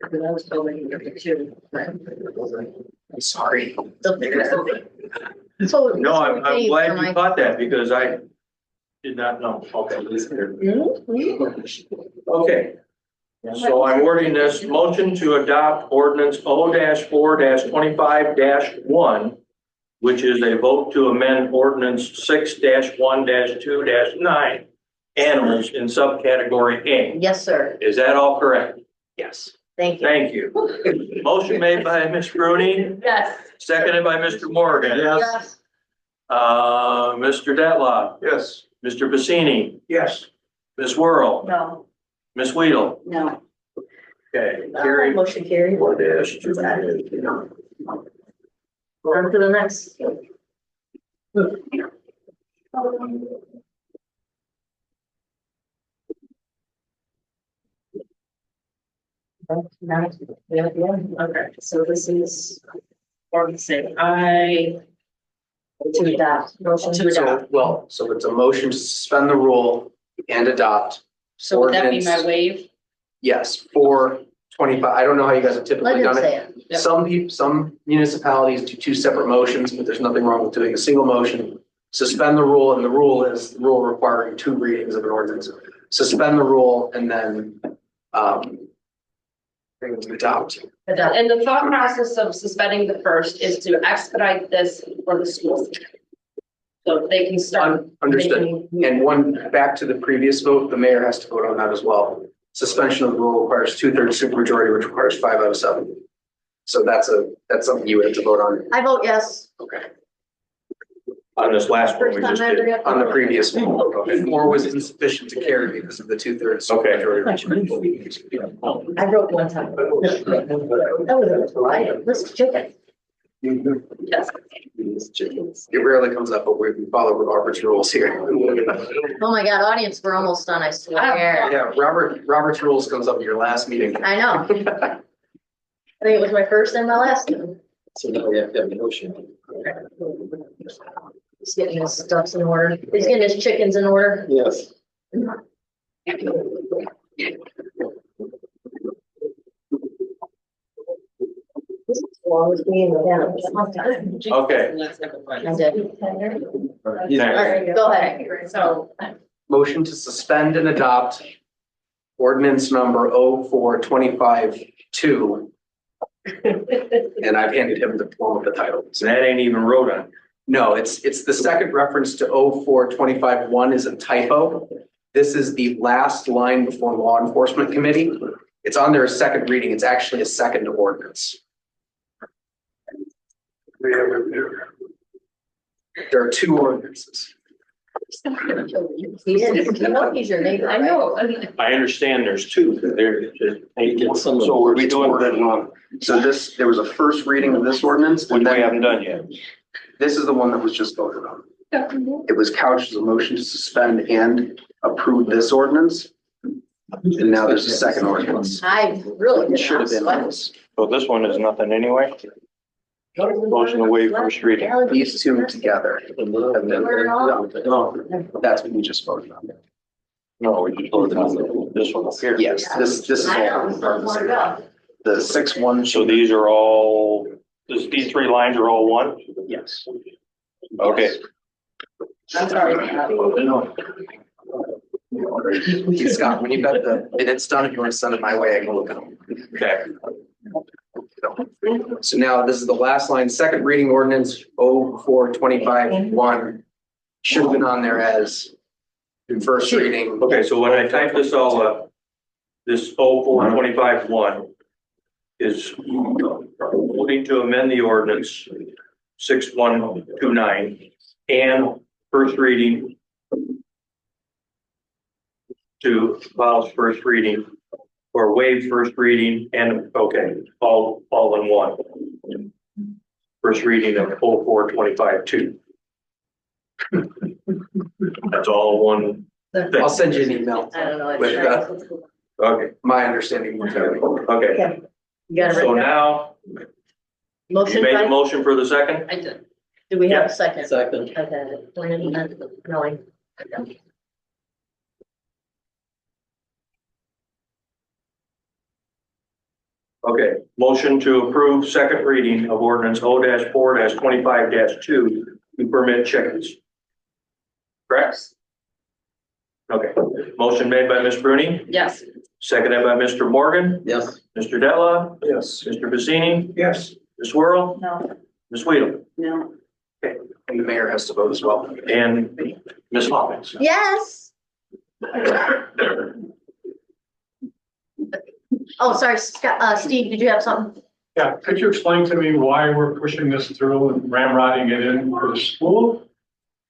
Because I was building the 2. I'm sorry. They'll figure it out. So. No, I'm Dave, glad for you my- caught that because I did not know. Okay. Okay. So I'm wording this motion to adopt ordinance O-4-25-1, which is a vote to amend ordinance 6-1-2-9 animals in subcategory A. Yes, sir. Is that all correct? Yes. Thank you. Thank you. Motion made by Ms. Bruni, Yes. seconded by Mr. Morgan. Yes. Mr. Datlow, Yes. Mr. Pacini, Yes. Ms. Whirl, No. Ms. Weedle. No. Okay, carried. Motion carried. 4-2. On to the next. Okay, so this is, or the same, To adopt. Motion to So, adopt. well, so it's a motion to suspend the rule and adopt. so would that be my Ordinance. wave? Yes, for 25, I don't know how you guys have Let typically him done say it. it. Some municipalities do 2 separate motions, but there's nothing wrong with doing a single motion. Suspend the rule, and the rule is the rule requiring 2 readings of an ordinance. Suspend the rule and then, bring it to adopt. Adopt. And the thought process of suspending the first is to expedite this for the schools. So they can start. Understood. making- And one, back to the previous vote, the mayor has to vote on that as well. Suspension of the rule requires 2/3 supermajority, which requires 5 out of 7. So that's something you would have to vote on. I vote yes. Okay. On this last one we First just time I ever did. got. On the previous one, and 4 was insufficient to carry because of the 2/3 Okay. supermajority. I wrote one time. That was a lie. This chicken. Yes. It rarely comes up, but we follow Robert's rules here. Oh my God, audience, we're almost done, I swear. Yeah, Robert's rules comes up at your last meeting. I know. I think it was my first and my last one. So now we have to have a motion. He's getting his stuffs in order. He's getting his chickens in order. Yes. This is the longest meeting we've had. It's a long time. Okay. I did. All right, go ahead. So, Motion to suspend and adopt ordinance number 04-25-2. And I've handed him the form of the title. So that ain't even wrote on. No, it's the second reference to 04-25-1 is a typo. This is the last line before law enforcement committee. It's on their second reading. It's actually a second ordinance. There are two ordinances. He's your neighbor. I know, I understand there's two. There, So we're doing that, so there was a first reading of this ordinance, which and we then haven't done yet. this is the one that was just voted on. It was couched as a motion to suspend and approve this ordinance. And now there's a second ordinance. I really It did should not have been sweat. this. So this one is nothing anyway. Motion to waive first reading. These two together. And then, no, that's what we just voted on. No, we just voted on this one up here. Yes, this is I all. know. The 6-1. So these are all, these three lines are all one? Yes. Okay. I'm sorry. Hey, Scott, when you've got the minutes done, if you want to send it my way, I can look at them. Okay. So now this is the last line, second reading ordinance 04-25-1. Should have been on there as first reading. Okay, so when I type this all up, this 04-25-1 is moving to amend the ordinance 6129 and first reading to abolish first reading or waive first reading and, okay, all in one. First reading of 04-25-2. That's all one thing. I'll send you an email I don't know. with Okay, my understanding. okay. You got it So right now? now, you Motion, made the by- motion for the second? I did. do we have a second? Second. Okay. Knowing. Okay, motion to approve second reading of ordinance O-4-25-2 to permit chickens. Correct? Okay, motion made by Ms. Bruni, Yes. seconded by Mr. Morgan, Yes. Mr. Detla, Yes. Mr. Pacini, Yes. Ms. Whirl, No. Ms. Weedle, No. And the mayor has to vote as well. and Ms. Hawkins. Yes. Oh, sorry, Scott, Steve, did you have something? Yeah, could you explain to me why we're pushing this through and ramrodding it in for the school?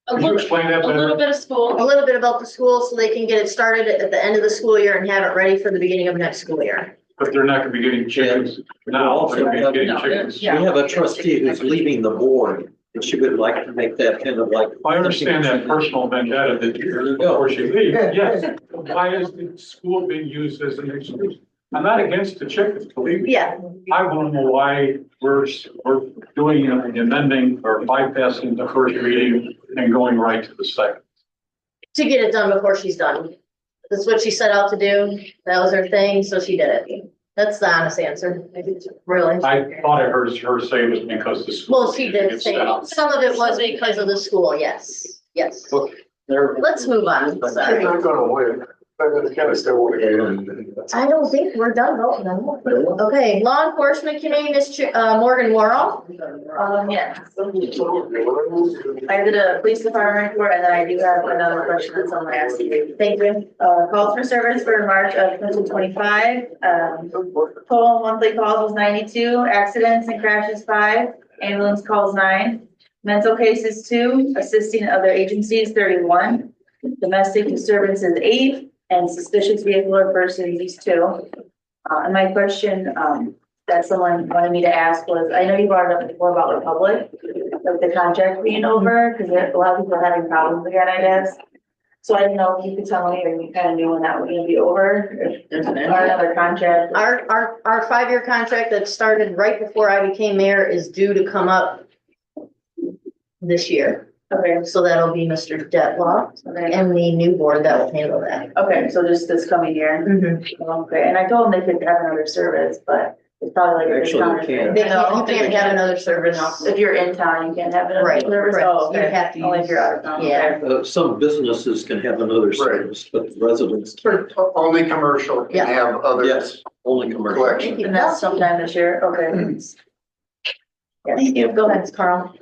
Could you explain that A little better? bit of school. A little bit about the school so they can get it started at the end of the school year and have it ready for the beginning of next school year. But they're not gonna be getting chickens now, they're gonna be getting chickens. We have a trustee who's leaving the board, and she would like to make that kind of like. I understand that personal vendetta that you, before she leaves, yes. Why is the school being used as an excuse? I'm not against the chickens, believe me. Yeah, I want to know why we're doing amending or bypassing the first reading and going right to the second. to get it done before she's done. That's what she set out to do. That was her thing, so she did it. That's the honest answer, really. I thought I heard her say it was because the school. Well, she did say, some of it was because of the school, yes, yes. Let's move on, sorry. Not gonna win. But kind of still want to. I don't think we're done voting on that. Okay, law enforcement committee, Ms. Morgan Worrell. Yeah. I did a police department report and then I do have another question that's on my ask you. Thank you. Calls for service for March of 2025. Total monthly calls was 92, accidents and crashes 5, ambulance calls 9, mental cases 2, assisting other agencies 31, domestic disturbances 8, and suspicious vehicular persons 2. And my question, that someone wanted me to ask was, I know you brought it up before about Republic, like the contract being over, because a lot of people are having problems again, I guess. So I didn't know if you could tell me, or you kind of knew when that was gonna be over, if there's another contract. Our 5-year contract that started right before I became mayor is due to come up this year. Okay, So that'll be Mr. Detloff okay, and the new board that will handle that. okay, so just this coming year. Okay, and I told them they could have another service, but it's probably like. a Actually, you discounted can't. rate. They can't, you can't have another service. If you're in town, you can't have another Right, service. right. Oh, You okay. have to Only if use- you're out of town. Yeah. Okay. Some businesses can have another service, but residents can't. Only commercial can Yeah. have others. Yes, only commercial. Collection. And that's sometime this year, okay. Yeah, thank you. Go ahead, Carl.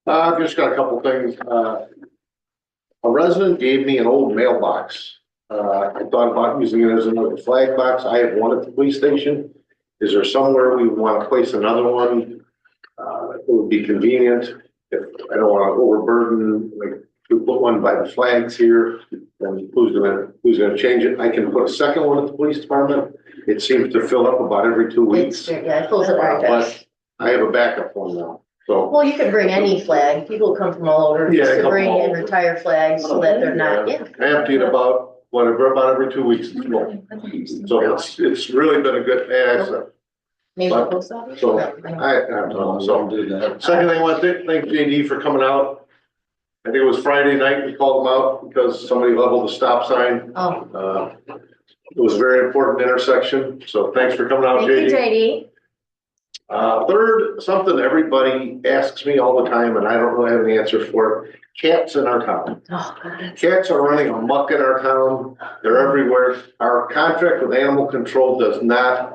I've just got a couple things. A resident gave me an old mailbox. I thought about using it as another flag box. I have one at the police station. Is there somewhere we would want to place another one? It would be convenient. If I don't want to overburden, like, we put one by the flags here, then who's gonna change it? I can put a second one at the police department. It seems to fill up about every 2 weeks. Yeah, it pulls it right back. But I have a backup one now, so. Well, you can bring any flag. People come from all over Yeah, just they to come bring from all in over. retired flags so that they're not, yeah. I empty it about every 2 weeks. It's full. So it's really been a good asset. Maybe the post office? So No, I don't know, so. do that. Second thing, I want to thank JD for coming out. I think it was Friday night, we called him out because somebody leveled the stop sign. Oh, It was a very important intersection, so thanks for coming out, thank you, JD. JD. Third, something everybody asks me all the time, and I don't really have an answer for it. Cats in our town. Oh, God. Cats are running amok in our town. They're everywhere. Our contract with animal control does not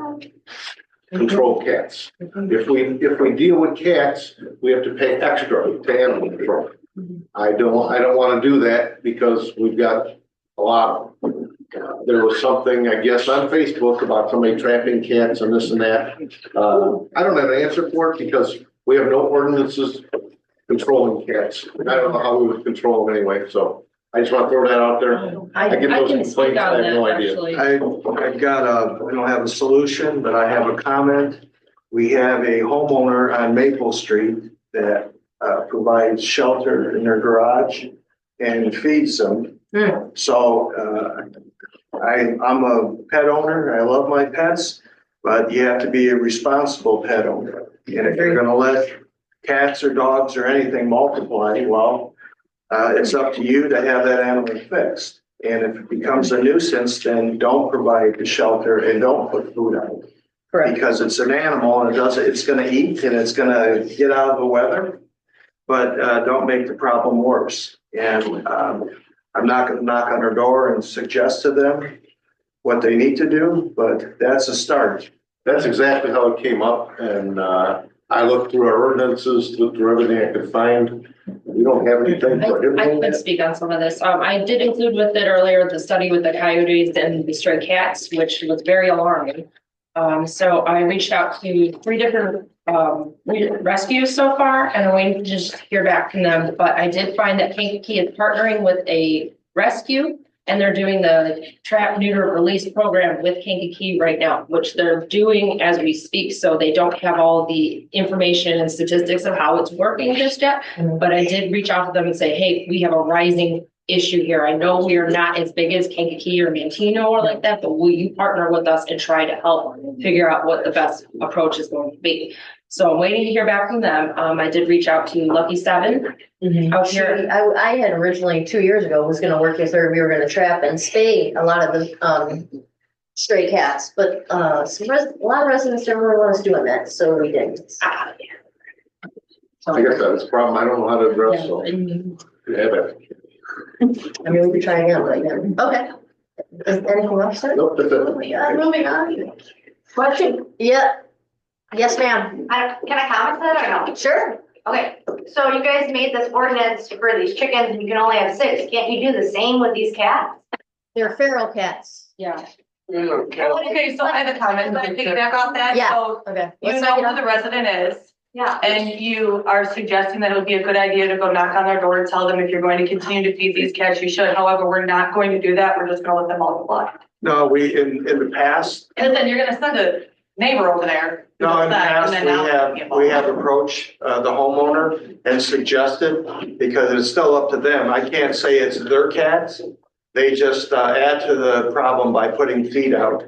control cats. If we deal with cats, we have to pay extra to animal control. I don't want to do that because we've got a lot of them. There was something, I guess, on Facebook about somebody trapping cats and this and that. I don't have an answer for it because we have no ordinances controlling cats. I don't know how we would control them anyway, so I just want to throw that out there. I get those can speak complaints, I on have no that, idea. actually. I don't have a solution, but I have a comment. We have a homeowner on Maple Street that provides shelter in their garage and feeds them. So, I'm a pet owner. I love my pets, but you have to be a responsible pet owner. And if you're gonna let cats or dogs or anything multiply, well, it's up to you to have that animal fixed. And if it becomes a nuisance, then don't provide the shelter and don't put food out. Correct. Because it's an animal and it's gonna eat and it's gonna get out of the weather. But don't make the problem worse. And I'm not gonna knock on their door and suggest to them what they need to do, but that's a start. That's exactly how it came up, and I looked through our ordinances, looked through everything I could find. We don't have anything I prohibiting can that. speak on some of this. I did include with it earlier the study with the coyotes and the stray cats, which was very alarming. So I reached out to 3 different rescues so far, and I'm waiting to just hear back from them. But I did find that Kankakee is partnering with a rescue, and they're doing the trap, neuter, release program with Kankakee right now, which they're doing as we speak. So they don't have all the information and statistics of how it's working just yet. But I did reach out to them and say, hey, we have a rising issue here. I know we are not as big as Kankakee or Mantino or like that, but will you partner with us and try to help figure out what the best approach is going to be? So I'm waiting to hear back from them. I did reach out to Lucky 7 out here. I had originally 2 years ago was gonna work with her. We were gonna trap and spay a lot of the stray cats, but a lot of residents don't really want us doing that, so we didn't. I guess that's a problem I don't know how to address, so. Yeah, but- I mean, we could try again, but yeah. Okay. Is anything else, sir? Nope, that's it. Moving on. Question? Yeah. Yes, ma'am. Can I comment to that or no? Sure. Okay, so you guys made this ordinance for these chickens and you can only have 6. Can't you do the same with these cats? They're feral cats. Yeah. Okay, so I have a comment, I piggyback off that, Yeah. so Okay. you know who the resident is. Yeah. And you are suggesting that it would be a good idea to go knock on their door and tell them if you're going to continue to feed these cats, you should. However, we're not going to do that. We're just gonna let them multiply. No, in the past, And then you're gonna send neighbor over there. who No, in the does that, past, and then now- we have approached, the homeowner and suggested, because it's still up to them. I can't say it's their cats. They just, add to the problem by putting feed out.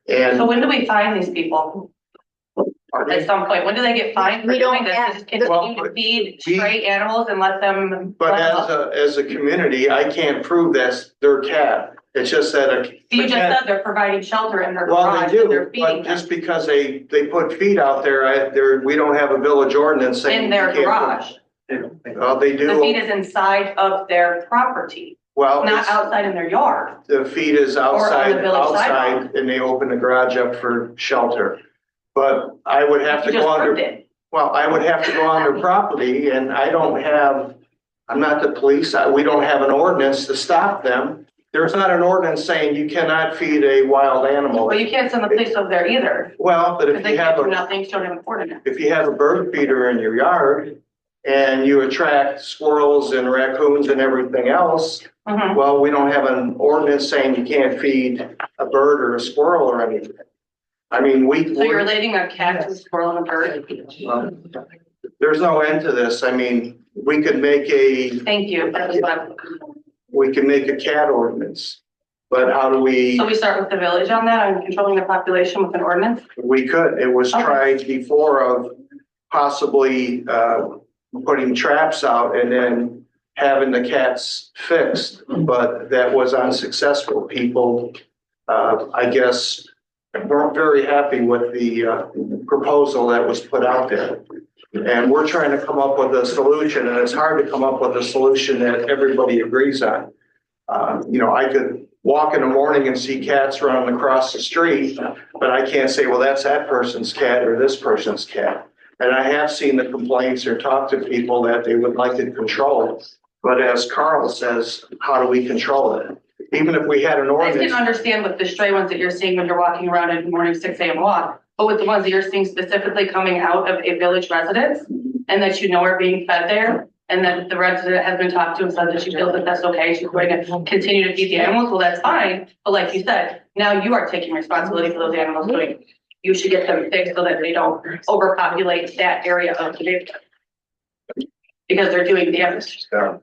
So And when do we find these people? At some point, when do they get fined for We don't doing this? have- Just continue to feed stray animals and let them. But run amok? as a community, I can't prove that's their cat. It's just that You just said they're providing shelter in their well, garage, they and they're do, feeding but them just because they put feed out there, we don't have a village ordinance saying. in their you can't garage. put- Well, they The feed do, is inside of their property, well, not it's- outside in their yard. the feed is on the outside, village sidewalk. and they open the garage up for shelter. But I would have to You go just on proved their, it. well, I would have to go on their property and I don't have, I'm not the police, we don't have an ordinance to stop them. There's not an ordinance saying you cannot feed a wild animal. Well, you can't send the police over there either, Well, but because if they you have can't do a, nothing, you don't have an ordinance. if you have a bird feeder in your yard and you attract squirrels and raccoons and everything else, Mhm. well, we don't have an ordinance saying you can't feed a bird or a squirrel or anything. I mean, So you're relating a cat to a squirrel and a bird? there's no end to this. I mean, we could make Thank you. That was what- a cat ordinance. But how do we, So we start with the village on that, on controlling the population with an ordinance? we could, it was Okay. tried before of possibly, putting traps out and then having the cats fixed, but that was unsuccessful. People, I guess, weren't very happy with the, proposal that was put out there. And we're trying to come up with a solution, and it's hard to come up with a solution that everybody agrees on. I could walk in the morning and see cats running across the street, but I can't say, well, that's that person's cat or this person's cat. And I have seen the complaints or talked to people that they would like it controlled. But as Carl says, how do we control it? Even if we had an I ordinance. can understand with the stray ones that you're seeing when you're walking around in the morning, 6 a.m. walk, but with the ones that you're seeing specifically coming out of a village residence and that you know are being fed there, and that the resident has been talked to and said that she feels that that's okay, she's going to continue to feed the animals, well, that's fine. But like you said, now you are taking responsibility for those animals, so you should get them fixed so that they don't overpopulate that area of the neighborhood. Because they're doing damage. Sure.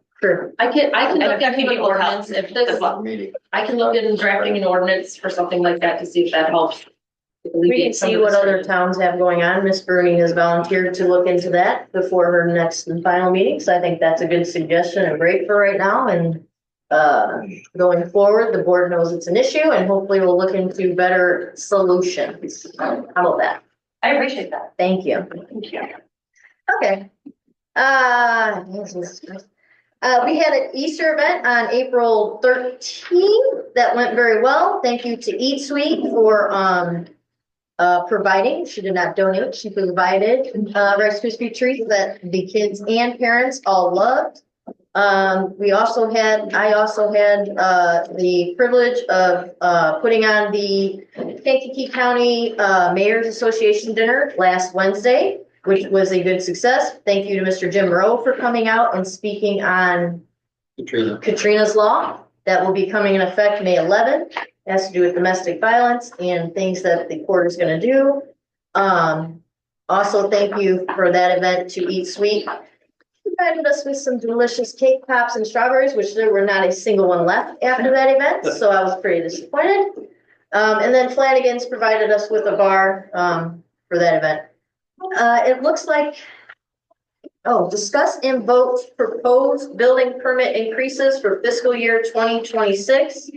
I can And look affecting into an people's ordinance health if this, as well. I can look into drafting an ordinance for something like that to see if that helps. We can see what other towns have going on. Miss Bernie has volunteered to look into that before her next and final meeting, so I think that's a good suggestion and great for right now. And going forward, the board knows it's an issue and hopefully we'll look into better solutions. How about that? I appreciate that. Thank you. Thank you. Okay. We had an Easter event on April 13th that went very well. Thank you to Eat Sweet for providing. She did not donate. She provided Rice Krispie treats that the kids and parents all loved. I also had the privilege of putting on the Kankakee County Mayor's Association dinner last Wednesday, which was a good success. Thank you to Mr. Jim Rowe for coming out and speaking on Katrina's Law. That will be coming in effect May 11th. It has to do with domestic violence and things that the court is going to do. Also, thank you for that event to Eat Sweet. Provided us with some delicious cake pops and strawberries, which there were not a single one left after that event, so I was pretty disappointed. And then Flanagan's provided us with a bar for that event. It looks like, discuss and vote proposed building permit increases for fiscal year 2026.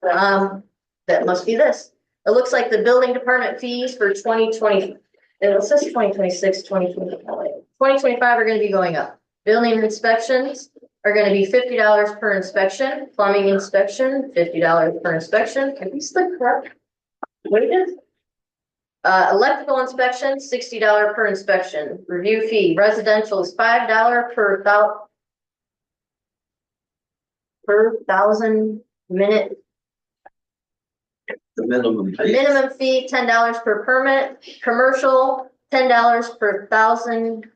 That must be this. It looks like the building department fees for 2020, it says 2026, 2025 are going to be going up. Building inspections are going to be $50 per inspection. Plumbing inspection, $50 per inspection. Can we still correct? What it is? Electrical inspection, $60 per inspection. Review fee, residential is $5 per thousand minute. The minimum. Minimum fee, $10 per permit. Commercial, $10 per thousand.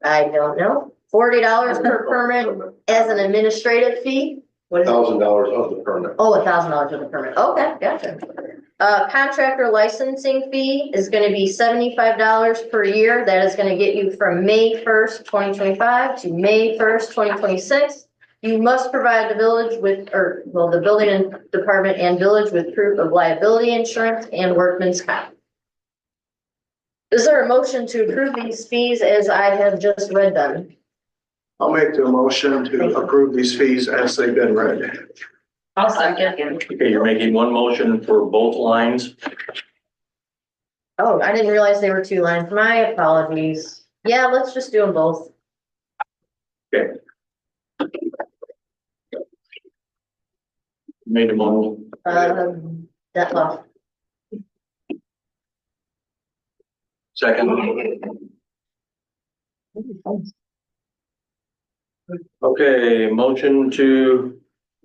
I don't know. $40 per permit as an administrative fee. What is it? $1,000 of the permit. Oh, $1,000 of the permit. Okay, gotcha. Contractor licensing fee is gonna be $75 per year. That is gonna get you from May 1st, 2025 to May 1st, 2026. You must provide the village with, the building department and village with proof of liability insurance and workman's comp. Is there a motion to approve these fees as I have just read them? I'll make the motion to approve these fees as they've been read. I'll second. Okay, you're making one motion for both lines. Oh, I didn't realize they were two lines. My apologies. Yeah, let's just do them both. Okay. Made a motion. Detloff. Second. Okay, motion to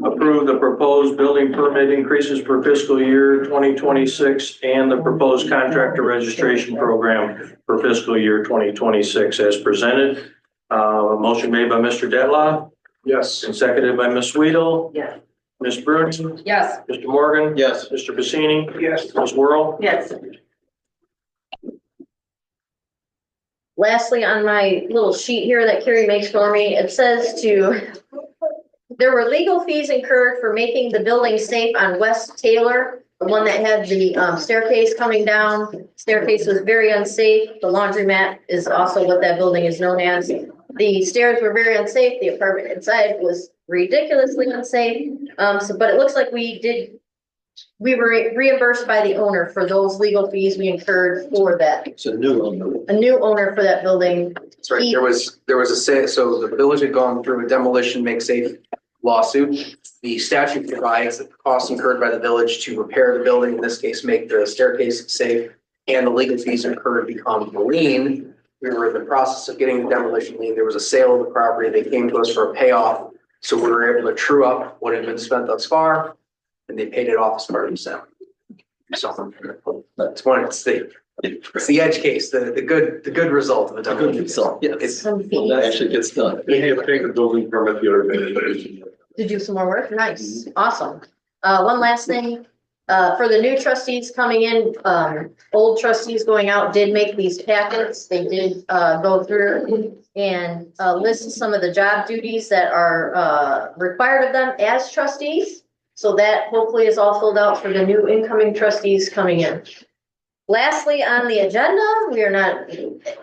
approve the proposed building permit increases for fiscal year 2026 and the proposed contractor registration program for fiscal year 2026 as presented. Motion made by Mr. Detloff. Yes. And seconded by Ms. Weedle. Yes. Ms. Bruce. Yes. Mr. Morgan. Yes. Mr. Pacini. Yes. Ms. Whirl. Yes. Lastly, on my little sheet here that Carrie makes for me, it says there were legal fees incurred for making the building safe on West Taylor, the one that had the staircase coming down. Staircase was very unsafe. The laundromat is also what that building is known as. The stairs were very unsafe. The apartment inside was ridiculously unsafe. But it looks like we were reimbursed by the owner for those legal fees we incurred for that. It's a new one. A new owner for that building. That's right. There was a say, so the village had gone through a demolition make safe lawsuit. The statute provides that the costs incurred by the village to repair the building, in this case, make the staircase safe, and the legal fees incurred become the lien. We were in the process of getting the demolition lien. There was a sale of the property. They came to us for a payoff. So we were able to true up what had been spent thus far, and they paid it off as part of the sale. So that's one, it's the edge case, the good result of a demolition. Yes. That actually gets done. They had to take the building permit the other day. To do some more work? Nice, awesome. One last thing, for the new trustees coming in, old trustees going out did make these packets. They did, go through and, list some of the job duties that are, required of them as trustees. So that hopefully is all filled out for the new incoming trustees coming in. Lastly, on the agenda,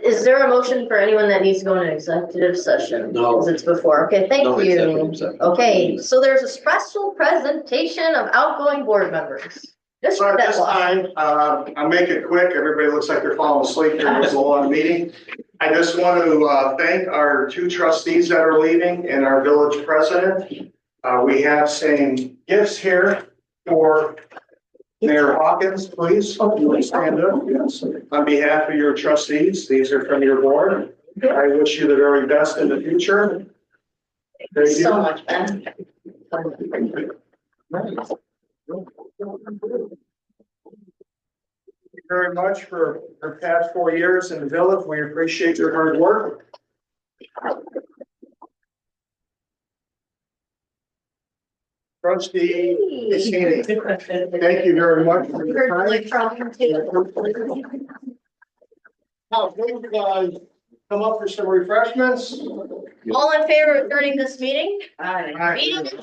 is there a motion for anyone that needs to go into executive session? No. Because it's before. Okay, thank No you. executive session. Okay, so there's a special presentation of outgoing board members. Just So at this that time, I'll make it quick. Everybody looks like they're falling asleep. There was a long meeting. I just want to thank our two trustees that are leaving and our village president. We have some gifts here for Mayor Hawkins, please. You will stand up, yes. On behalf of your trustees, these are from your board. I wish you the very best in the future. Thank you so much, Ben. very much for the past 4 years in the village. We appreciate your hard work. Trustee, thank you very much for your time. Now, please, guys, come up for some refreshments. All in favor of adjourning this meeting? Aye. Meeting